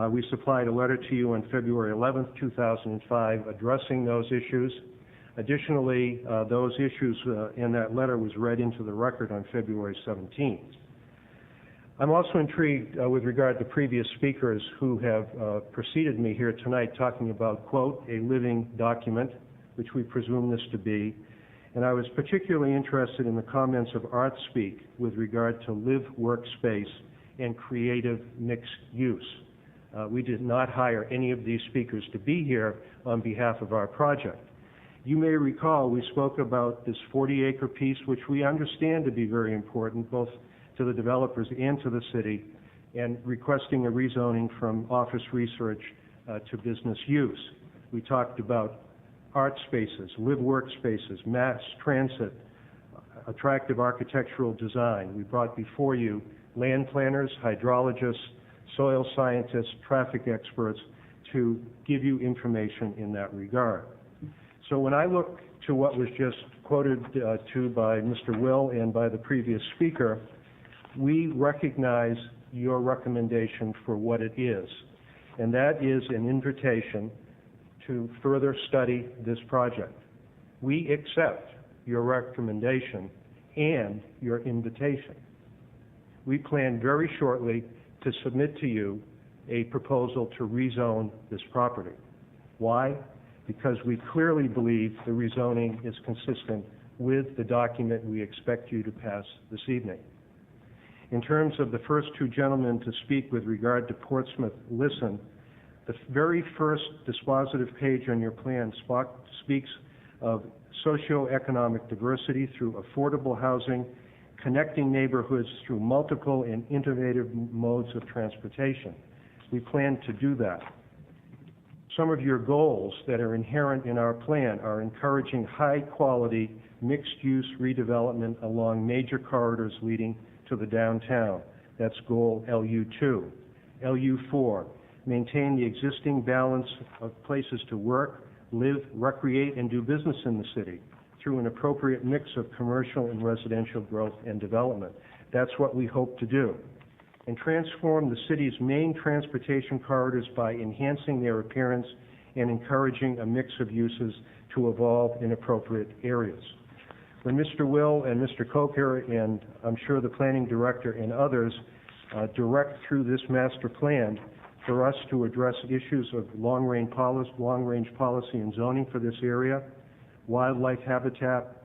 We supplied a letter to you on February 11th, 2005, addressing those issues. Additionally, those issues in that letter was read into the record on February 17th. I'm also intrigued with regard to previous speakers who have preceded me here tonight talking about, quote, a living document, which we presume this to be. And I was particularly interested in the comments of Art Speak with regard to live workspace and creative mixed use. We did not hire any of these speakers to be here on behalf of our project. You may recall we spoke about this 40-acre piece, which we understand to be very important, both to the developers and to the city, and requesting a rezoning from office research to business use. We talked about art spaces, live workspaces, mass transit, attractive architectural design. We brought before you land planners, hydrologists, soil scientists, traffic experts to give you information in that regard. So when I look to what was just quoted to by Mr. Will and by the previous speaker, we recognize your recommendation for what it is, and that is an invitation to further study this project. We accept your recommendation and your invitation. We plan very shortly to submit to you a proposal to rezone this property. Why? Because we clearly believe the rezoning is consistent with the document we expect you to pass this evening. In terms of the first two gentlemen to speak with regard to Portsmouth Listen, the very first dispositive page on your plan speaks of socioeconomic diversity through affordable housing, connecting neighborhoods through multiple and innovative modes of transportation. We plan to do that. Some of your goals that are inherent in our plan are encouraging high-quality, mixed-use redevelopment along major corridors leading to the downtown. That's goal LU2. LU4, maintain the existing balance of places to work, live, recreate, and do business in the city through an appropriate mix of commercial and residential growth and development. That's what we hope to do. And transform the city's main transportation corridors by enhancing their appearance and encouraging a mix of uses to evolve in appropriate areas. When Mr. Will and Mr. Coker, and I'm sure the planning director and others, direct through this master plan for us to address issues of long-range policy and zoning for this area, wildlife habitat,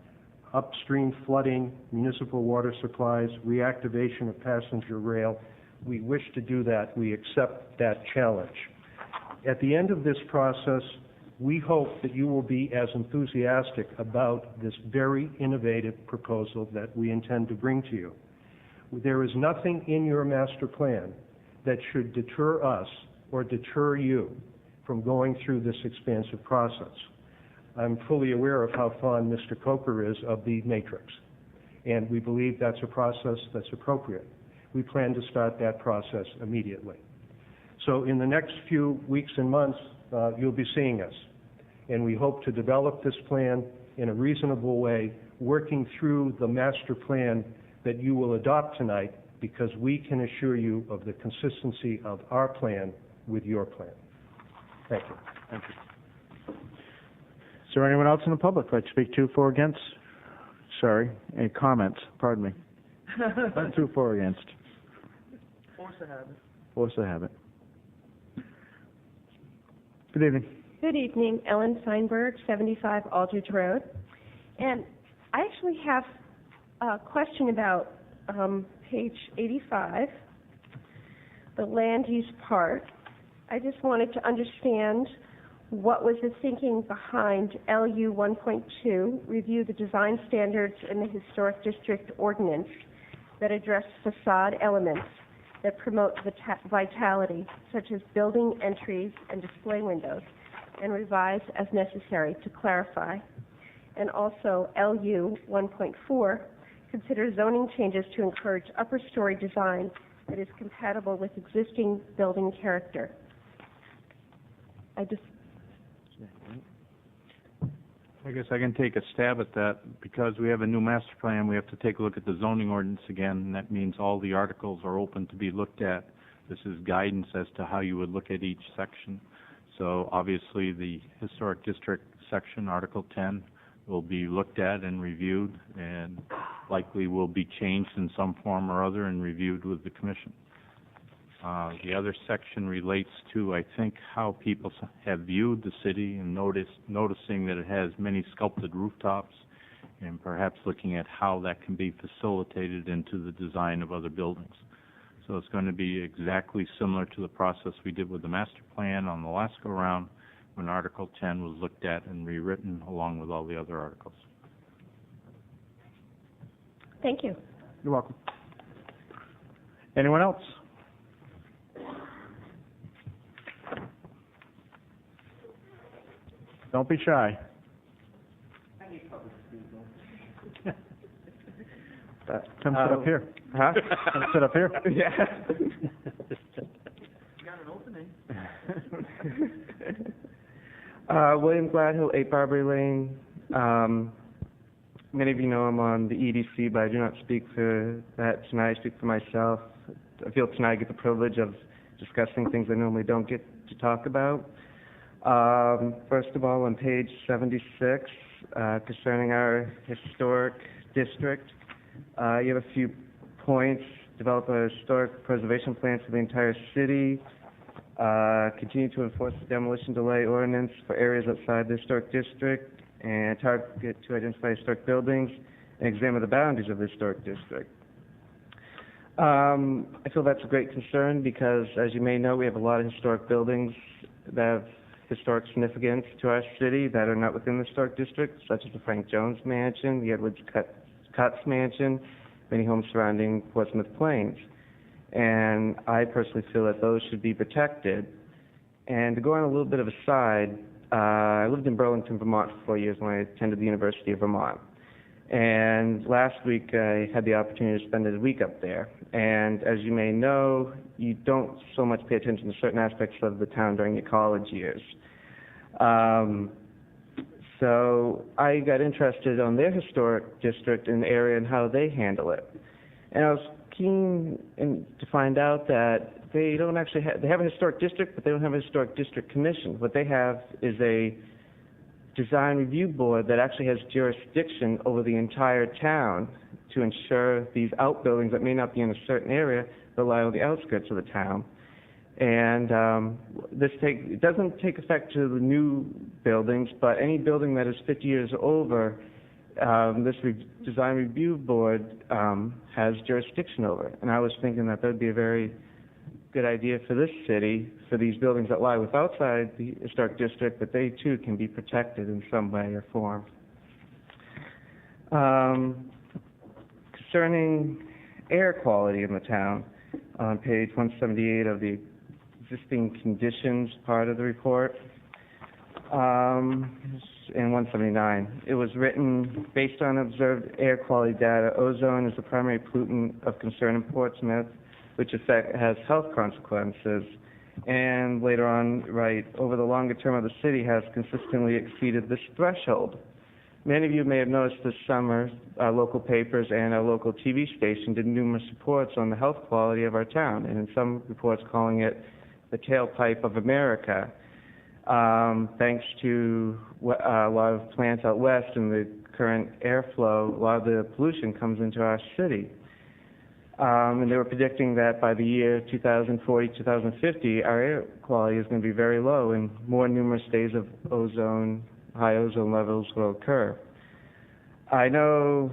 upstream flooding, municipal water supplies, reactivation of passenger rail, we wish to do that. We accept that challenge. At the end of this process, we hope that you will be as enthusiastic about this very innovative proposal that we intend to bring to you. There is nothing in your master plan that should deter us or deter you from going through this expansive process. I'm fully aware of how fond Mr. Coker is of the matrix, and we believe that's a process that's appropriate. We plan to start that process immediately. So in the next few weeks and months, you'll be seeing us, and we hope to develop this plan in a reasonable way, working through the master plan that you will adopt tonight, because we can assure you of the consistency of our plan with your plan. Thank you. Thank you. Is there anyone else in the public who'd like to speak to, for, or against? Sorry, any comments? Pardon me. Not to, for, or against. Force the habit. Force the habit. Good evening. Good evening, Ellen Feinberg, 75 Aldridge Road. And I actually have a question about page 85, the land use part. I just wanted to understand what was the thinking behind LU 1.2, review the design standards in the Historic District Ordinance that address facade elements that promote vitality, such as building entries and display windows, and revise as necessary to clarify. And also LU 1.4, consider zoning changes to encourage upper story design that is compatible with existing building character. I guess I can take a stab at that. Because we have a new master plan, we have to take a look at the zoning ordinance again, and that means all the articles are open to be looked at. This is guidance as to how you would look at each section. So obviously the Historic District section, Article 10, will be looked at and reviewed, and likely will be changed in some form or other and reviewed with the Commission. The other section relates to, I think, how people have viewed the city and noticing that it has many sculpted rooftops, and perhaps looking at how that can be facilitated into the design of other buildings. So it's going to be exactly similar to the process we did with the master plan on the last go-round, when Article 10 was looked at and rewritten along with all the other articles. Thank you. You're welcome. Anyone else? Don't be shy. Come sit up here. Huh? Come sit up here. Yeah. Got an opening. William Gladhill, 8 Barbary Lane. Many of you know I'm on the EDC, but I do not speak for that tonight. I speak for myself. I feel tonight I get the privilege of discussing things I normally don't get to talk about. First of all, on page 76, concerning our historic district, you have a few points. Develop a historic preservation plan for the entire city. Continue to enforce the demolition delay ordinance for areas outside the historic district, and target to identify historic buildings and examine the boundaries of the historic district. I feel that's a great concern because, as you may know, we have a lot of historic buildings that have historic significance to our city that are not within the historic district, such as the Frank Jones Mansion, the Edwards Cutts Mansion, many homes surrounding Portsmouth Plains. And I personally feel that those should be protected. And to go on a little bit of a side, I lived in Burlington, Vermont for 4 years when I attended the University of Vermont. And last week I had the opportunity to spend a week up there. And as you may know, you don't so much pay attention to certain aspects of the town during your college years. So I got interested on their historic district and the area and how they handle it. And I was keen to find out that they don't actually have, they have a historic district, but they don't have a historic district commission. What they have is a design review board that actually has jurisdiction over the entire town to ensure these outbuildings that may not be in a certain area but lie on the outskirts of the town. And it doesn't take effect to the new buildings, but any building that is 50 years over, this design review board has jurisdiction over it. And I was thinking that would be a very good idea for this city, for these buildings that lie outside the historic district, that they too can be protected in some way or form. Concerning air quality in the town, on page 178 of the existing conditions part of the report, in 179. It was written based on observed air quality data. Ozone is the primary pollutant of concern in Portsmouth, which has health consequences. And later on, over the longer term of the city has consistently exceeded this threshold. Many of you may have noticed this summer, our local papers and our local TV station did numerous reports on the health quality of our town, and in some reports calling it the tailpipe of America. Thanks to a lot of plants out west and the current airflow, a lot of the pollution comes into our city. And they were predicting that by the year 2040, 2050, our air quality is going to be very low and more numerous days of high ozone levels will occur. I know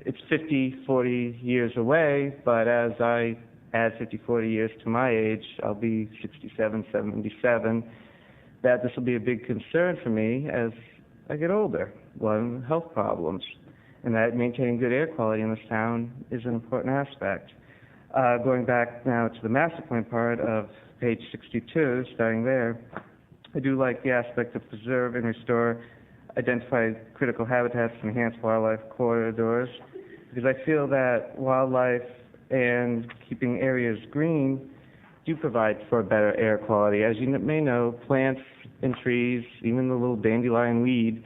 it's 50, 40 years away, but as I add 50, 40 years to my age, I'll be 67, 77, that this will be a big concern for me as I get older. One, health problems. And that maintaining good air quality in this town is an important aspect. Going back now to the master plan part of page 62, starting there, I do like the aspect of preserve and restore identified critical habitats and enhance wildlife corridors, because I feel that wildlife and keeping areas green do provide for a better air quality. As you may know, plants and trees, even the little dandelion weed,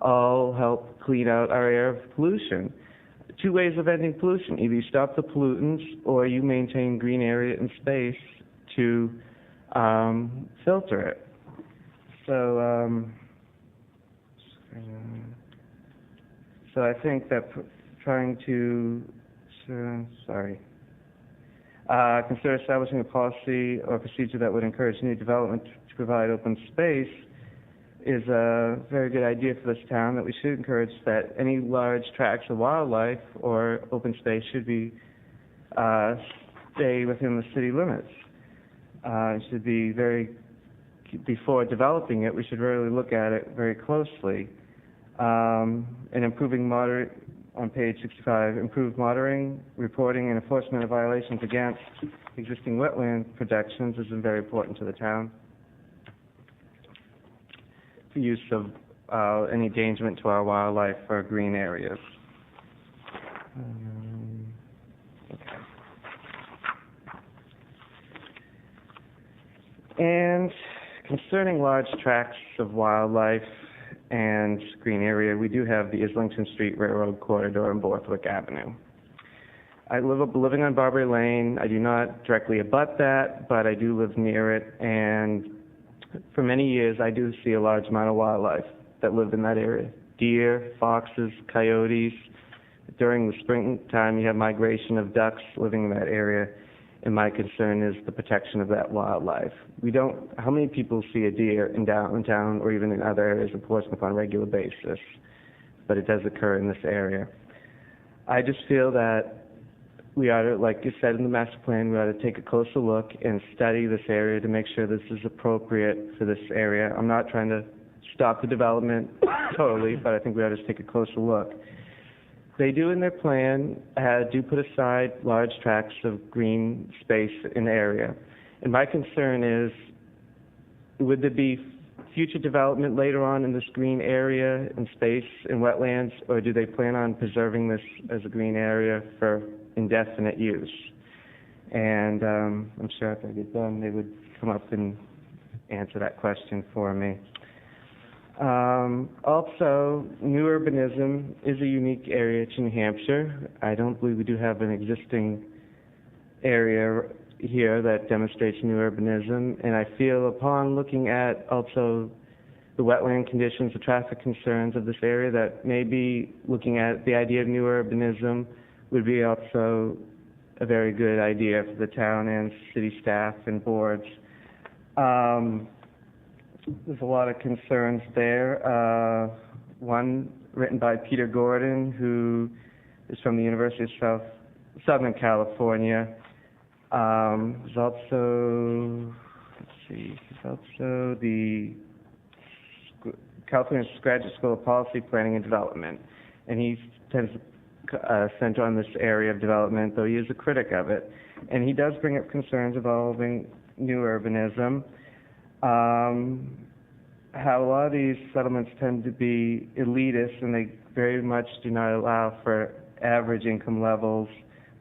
all help clean out our air of pollution. Two ways of ending pollution: either you stop the pollutants or you maintain green area and space to filter it. So I think that trying to consider establishing a policy or procedure that would encourage new development to provide open space is a very good idea for this town, that we should encourage that any large tracts of wildlife or open space should be stay within the city limits. It should be before developing it, we should really look at it very closely. And improving on page 65, improved monitoring, reporting, and enforcement of violations against existing wetland protections is very important to the town. The use of any endangerment to our wildlife or green areas. Okay. And concerning large tracts of wildlife and green area, we do have the Islington Street Railroad Corridor and Borthwick Avenue. I living on Barbary Lane. I do not directly abut that, but I do live near it, and for many years I do see a large amount of wildlife that live in that area. Deer, foxes, coyotes. During the springtime you have migration of ducks living in that area, and my concern is the protection of that wildlife. How many people see a deer in downtown or even in other areas of Portsmouth on a regular basis? But it does occur in this area. I just feel that we ought to, like you said in the master plan, we ought to take a closer look and study this area to make sure this is appropriate for this area. I'm not trying to stop the development totally, but I think we ought to take a closer look. They do in their plan, do put aside large tracts of green space in the area. And my concern is, would there be future development later on in this green area and space and wetlands, or do they plan on preserving this as a green area for indefinite use? And I'm sure if I get done, they would come up and answer that question for me. Also, new urbanism is a unique area to New Hampshire. I don't believe we do have an existing area here that demonstrates new urbanism, and I feel upon looking at also the wetland conditions, the traffic concerns of this area, that maybe looking at the idea of new urbanism would be also a very good idea for the town and city staff and boards. There's a lot of concerns there. One written by Peter Gordon, who is from the University of Southern California. He's also, he's also the California Graduate School of Policy, Planning, and Development. And he tends to center on this area of development, though he is a critic of it. And he does bring up concerns involving new urbanism. how a lot of these settlements tend to be elitist, and they very much do not allow for average income levels,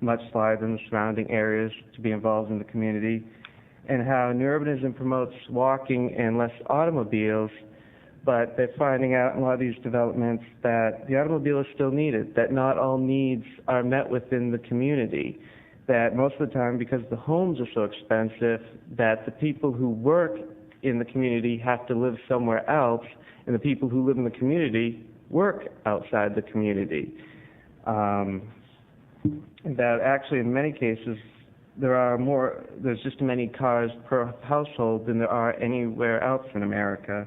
much smaller than the surrounding areas, to be involved in the community, and how new urbanism promotes walking and less automobiles, but they're finding out in a lot of these developments that the automobile is still needed, that not all needs are met within the community, that most of the time, because the homes are so expensive, that the people who work in the community have to live somewhere else, and the people who live in the community work outside the community. That actually, in many cases, there's just as many cars per household than there are anywhere else in America.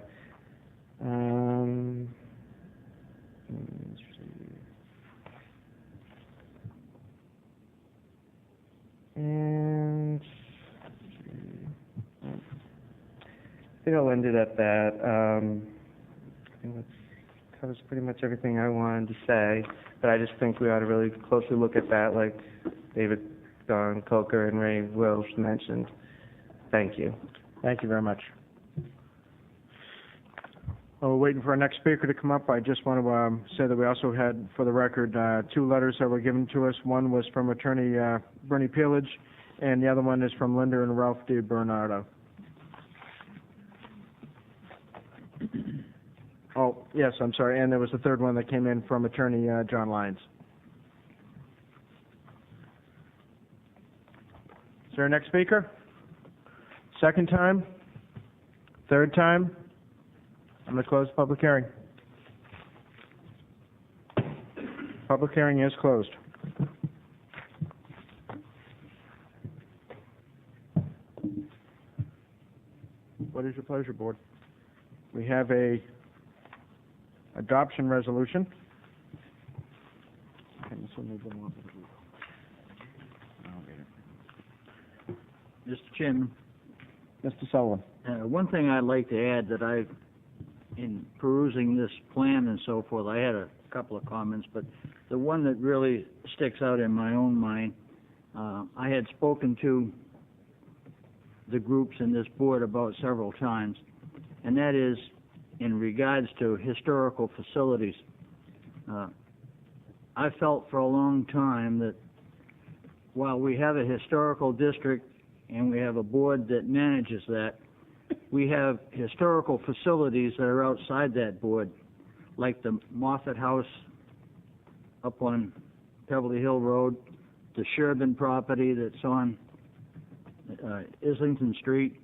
And I think I'll end it at that. I think that covers pretty much everything I wanted to say, but I just think we ought to really closely look at that, like David Don Coker and Ray Wills mentioned. Thank you. Thank you very much. While we're waiting for our next speaker to come up, I just want to say that we also had, for the record, 2 letters that were given to us. One was from Attorney Bernie Peelage, and the other one is from Linda and Ralph D. Bernardo. Oh, yes, I'm sorry, and there was a third one that came in from Attorney John Lyons. Is there a next speaker? Second time? Third time? I'm going to close the public hearing. Public hearing is closed. What is your pleasure, Board? We have a adoption resolution. Mr. Chairman. Mr. Sullivan. One thing I'd like to add that in perusing this plan and so forth, I had a couple of comments, but the one that really sticks out in my own mind, I had spoken to the groups in this board about several times, and that is in regards to historical facilities. I felt for a long time that while we have a historical district and we have a board that manages that, we have historical facilities that are outside that board, like the Moffett House up on Beverly Hill Road, the Sherbin property that's on Islington Street.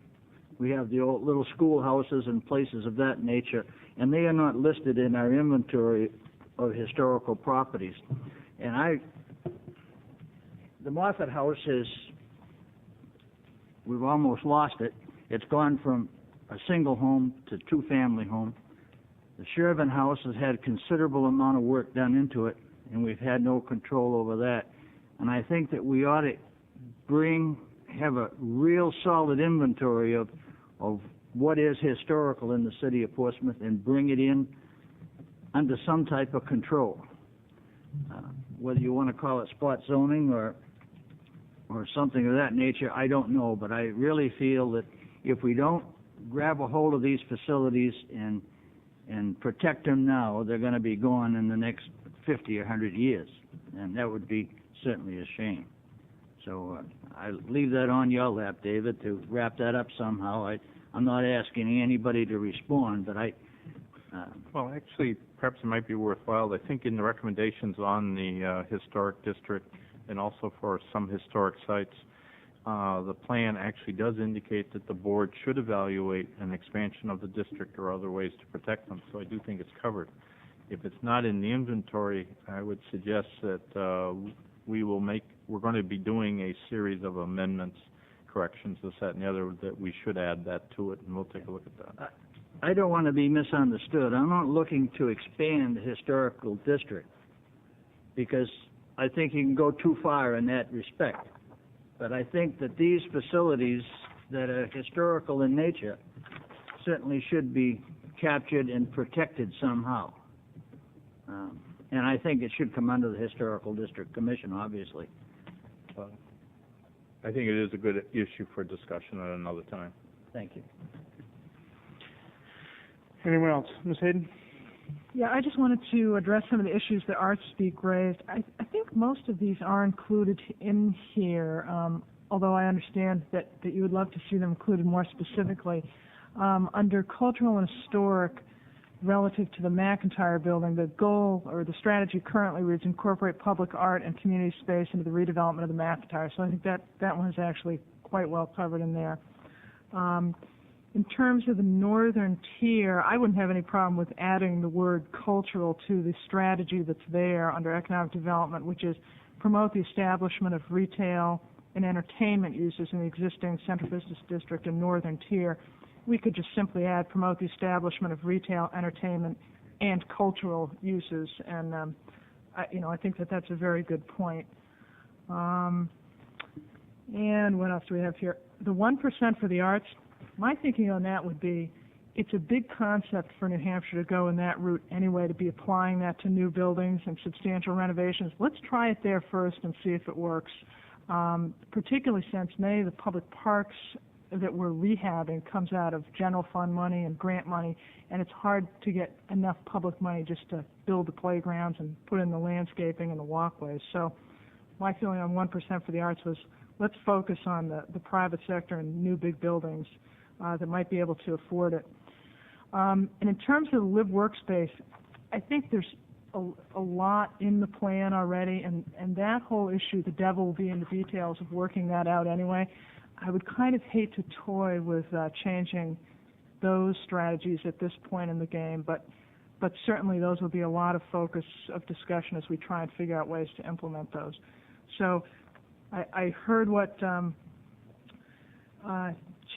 We have the old little schoolhouses and places of that nature, and they are not listed in our inventory of historical properties. And the Moffett House we've almost lost it. It's gone from a single home to 2-family home. The Sherbin House has had a considerable amount of work done into it, and we've had no control over that. And I think that we ought to have a real solid inventory of what is historical in the city of Portsmouth and bring it in under some type of control. Whether you want to call it spot zoning or something of that nature, I don't know, but I really feel that if we don't grab a hold of these facilities and protect them now, they're going to be gone in the next 50 or 100 years, and that would be certainly a shame. So I leave that on your lap, David, to wrap that up somehow. I'm not asking anybody to respond, but well, actually, perhaps it might be worthwhile. I think in the recommendations on the historic district and also for some historic sites, the plan actually does indicate that the board should evaluate an expansion of the district or other ways to protect them. So I do think it's covered. If it's not in the inventory, I would suggest that we're going to be doing a series of amendments, corrections, this, that, and the other, that we should add that to it, and we'll take a look at that. I don't want to be misunderstood. I'm not looking to expand the historical district because I think you can go too far in that respect. But I think that these facilities that are historical in nature certainly should be captured and protected somehow. And I think it should come under the Historical District Commission, obviously. I think it is a good issue for discussion at another time. Thank you. Anyone else? Ms. Hayden? Yeah, I just wanted to address some of the issues that ArtSpeak raised. I think most of these are included in here, although I understand that you would love to see them included more specifically. Under cultural and historic, relative to the McIntyre building, the goal or the strategy currently reads incorporate public art and community space into the redevelopment of the McIntyre. So I think that one is actually quite well covered in there. In terms of the northern tier, I wouldn't have any problem with adding the word cultural to the strategy that's there under economic development, which is promote the establishment of retail and entertainment uses in the existing central business district and northern tier. We could just simply add promote the establishment of retail, entertainment, and cultural uses, and I think that that's a very good point. And what else do we have here? The 1% for the arts. My thinking on that would be it's a big concept for New Hampshire to go in that route anyway, to be applying that to new buildings and substantial renovations. Let's try it there first and see if it works, particularly since many of the public parks that we're rehabbing comes out of general fund money and grant money, and it's hard to get enough public money just to build the playgrounds and put in the landscaping and the walkways. So my feeling on 1% for the arts was let's focus on the private sector and new big buildings that might be able to afford it. And in terms of the live workspace, I think there's a lot in the plan already, and that whole issue, the devil will be in the details of working that out anyway. I would kind of hate to toy with changing those strategies at this point in the game, but certainly those will be a lot of focus of discussion as we try and figure out ways to implement those. So I heard what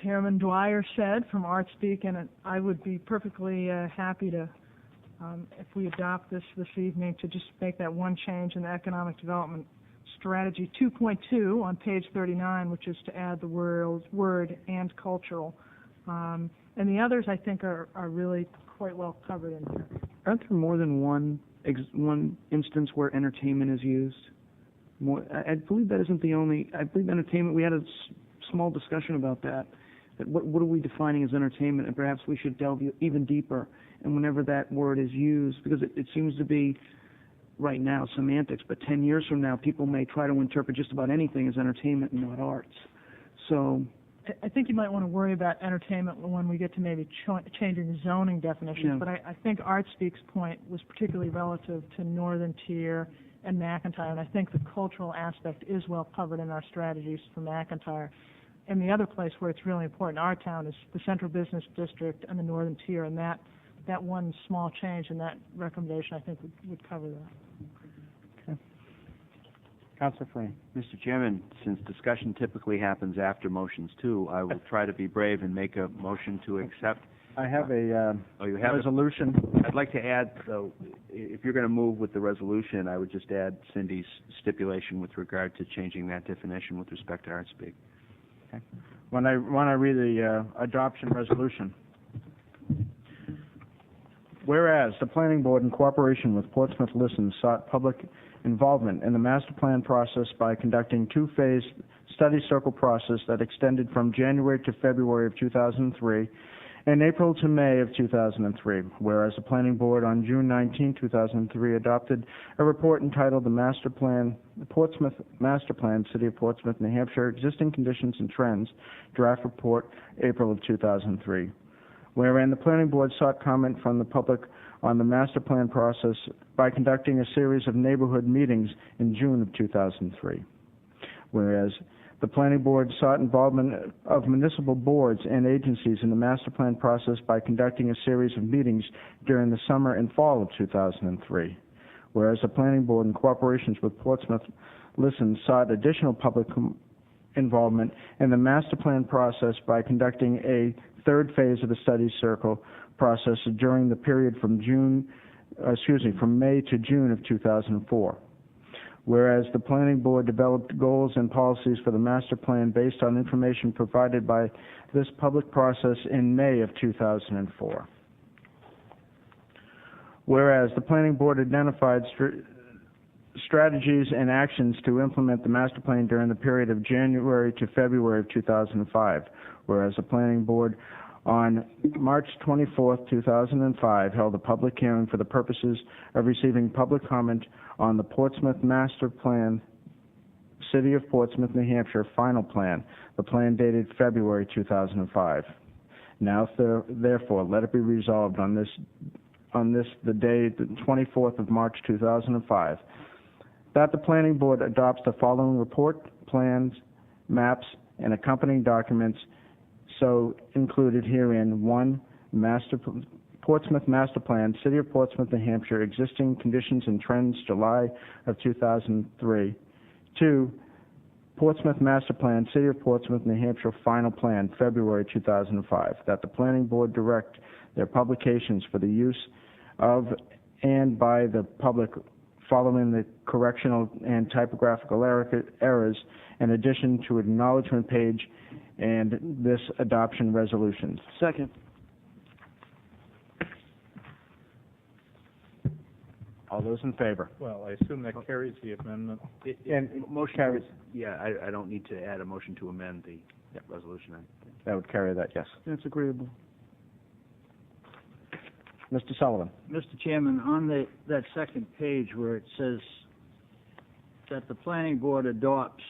Chairman Dwyer said from ArtSpeak, and I would be perfectly happy to, if we adopt this evening, to just make that one change in the economic development strategy 2.2 on page 39, which is to add the word and cultural. And the others, I think, are really quite well covered in here. Aren't there more than one instance where entertainment is used? I believe that isn't the only. I believe entertainment. We had a small discussion about that. What are we defining as entertainment? And perhaps we should delve even deeper. And whenever that word is used, because it seems to be right now semantics, but 10 years from now, people may try to interpret just about anything as entertainment and not arts. So I think you might want to worry about entertainment when we get to maybe changing the zoning definitions. Yeah. But I think ArtSpeak's point was particularly relative to Northern Tier and McIntyre, and I think the cultural aspect is well covered in our strategies for McIntyre. And the other place where it's really important in our town is the Central Business District and the Northern Tier, and that one small change in that recommendation, I think, would cover that. Okay. Councilor Frame. Mr. Chairman, since discussion typically happens after motions too, I will try to be brave and make a motion to accept. I have a resolution. I'd like to add, though, if you're going to move with the resolution, I would just add Cindy's stipulation with regard to changing that definition with respect to ArtSpeak. Okay. When I read the adoption resolution. Whereas the Planning Board, in cooperation with Portsmouth Listens, sought public involvement in the master plan process by conducting two-phase study circle process that extended from January to February of 2003 and April to May of 2003. Whereas the Planning Board on June 19, 2003 adopted a report entitled The Master Plan, the Portsmouth Master Plan, City of Portsmouth, New Hampshire, Existing Conditions and Trends, Draft Report, April of 2003. Wherein the Planning Board sought comment from the public on the master plan process by conducting a series of neighborhood meetings in June of 2003. Whereas the Planning Board sought involvement of municipal boards and agencies in the master plan process by conducting a series of meetings during the summer and fall of 2003. Whereas the Planning Board, in cooperation with Portsmouth Listens, sought additional public involvement in the master plan process by conducting a third phase of the study circle process during the period from May to June of 2004. Whereas the Planning Board developed goals and policies for the master plan based on information provided by this public process in May of 2004. Whereas the Planning Board identified strategies and actions to implement the master plan during the period of January to February of 2005. Whereas the Planning Board on March 24th, 2005, held a public hearing for the purposes of receiving public comment on the Portsmouth Master Plan, City of Portsmouth, New Hampshire final plan, the plan dated February 2005. Now, therefore, let it be resolved on this the day, the 24th of March 2005, that the Planning Board adopts the following report, plans, maps, and accompanying documents so included herein. 1, Portsmouth Master Plan, City of Portsmouth, New Hampshire, existing conditions and trends, July of 2003. 2, Portsmouth Master Plan, City of Portsmouth, New Hampshire, final plan, February 2005. That the Planning Board direct their publications for the use of and by the public following the correctional and typographical errors, in addition to an acknowledgement page and this adoption resolution. Second. All those in favor? Well, I assume that carries the amendment. Motion carries. Yeah, I don't need to add a motion to amend the resolution. That would carry that, yes. That's agreeable. Mr. Sullivan. Mr. Chairman, on that second page where it says that the planning board adopts,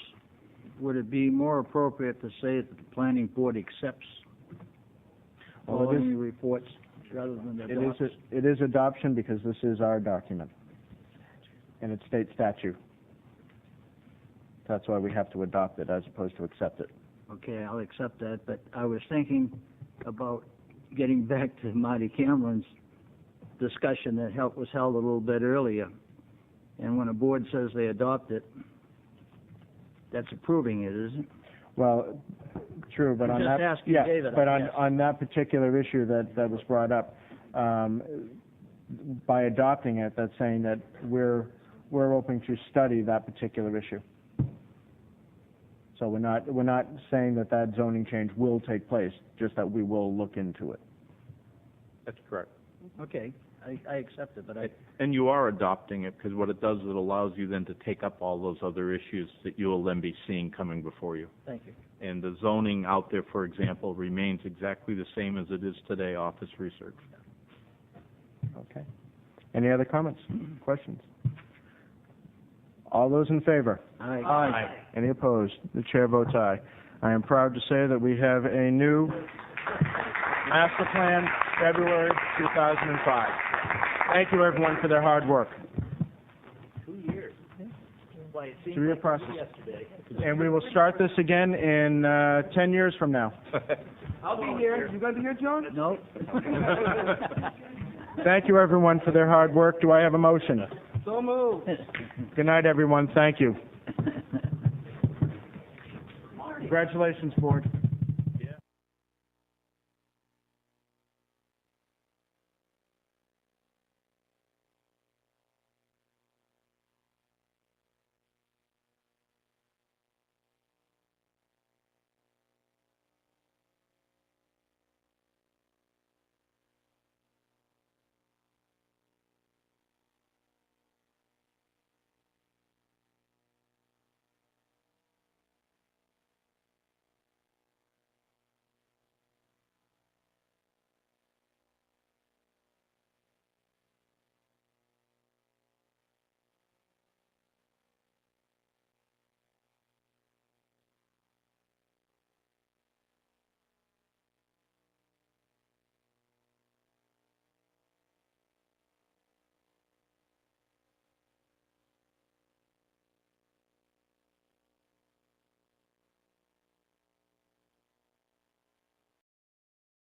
would it be more appropriate to say that the planning board accepts following reports rather than adopts? It is adoption because this is our document, and it's state statute. That's why we have to adopt it as opposed to accept it. Okay, I'll accept that, but I was thinking about getting back to Marty Cameron's discussion that was held a little bit earlier. And when a board says they adopt it, that's approving it, isn't it? Well, true, but on that, asking David, but I guess. on that particular issue that was brought up, by adopting it, that's saying that we're open to study that particular issue. So we're not saying that zoning change will take place, just that we will look into it. That's correct. Okay, I accept it, but And you are adopting it because what it does is it allows you then to take up all those other issues that you will then be seeing coming before you. Thank you. And the zoning out there, for example, remains exactly the same as it is today, office research. Okay. Any other comments, questions? All those in favor? Aye. Aye. Any opposed? The chair votes aye. I am proud to say that we have a new master plan, February 2005. Thank you, everyone, for their hard work. 2 years. Why, it seems 2-year like process. yesterday. And we will start this again in 10 years from now. I'll be here. You going to be here, John? No. Thank you, everyone, for their hard work. Do I have a motion? So moved. Good night, everyone. Thank you. Congratulations, board.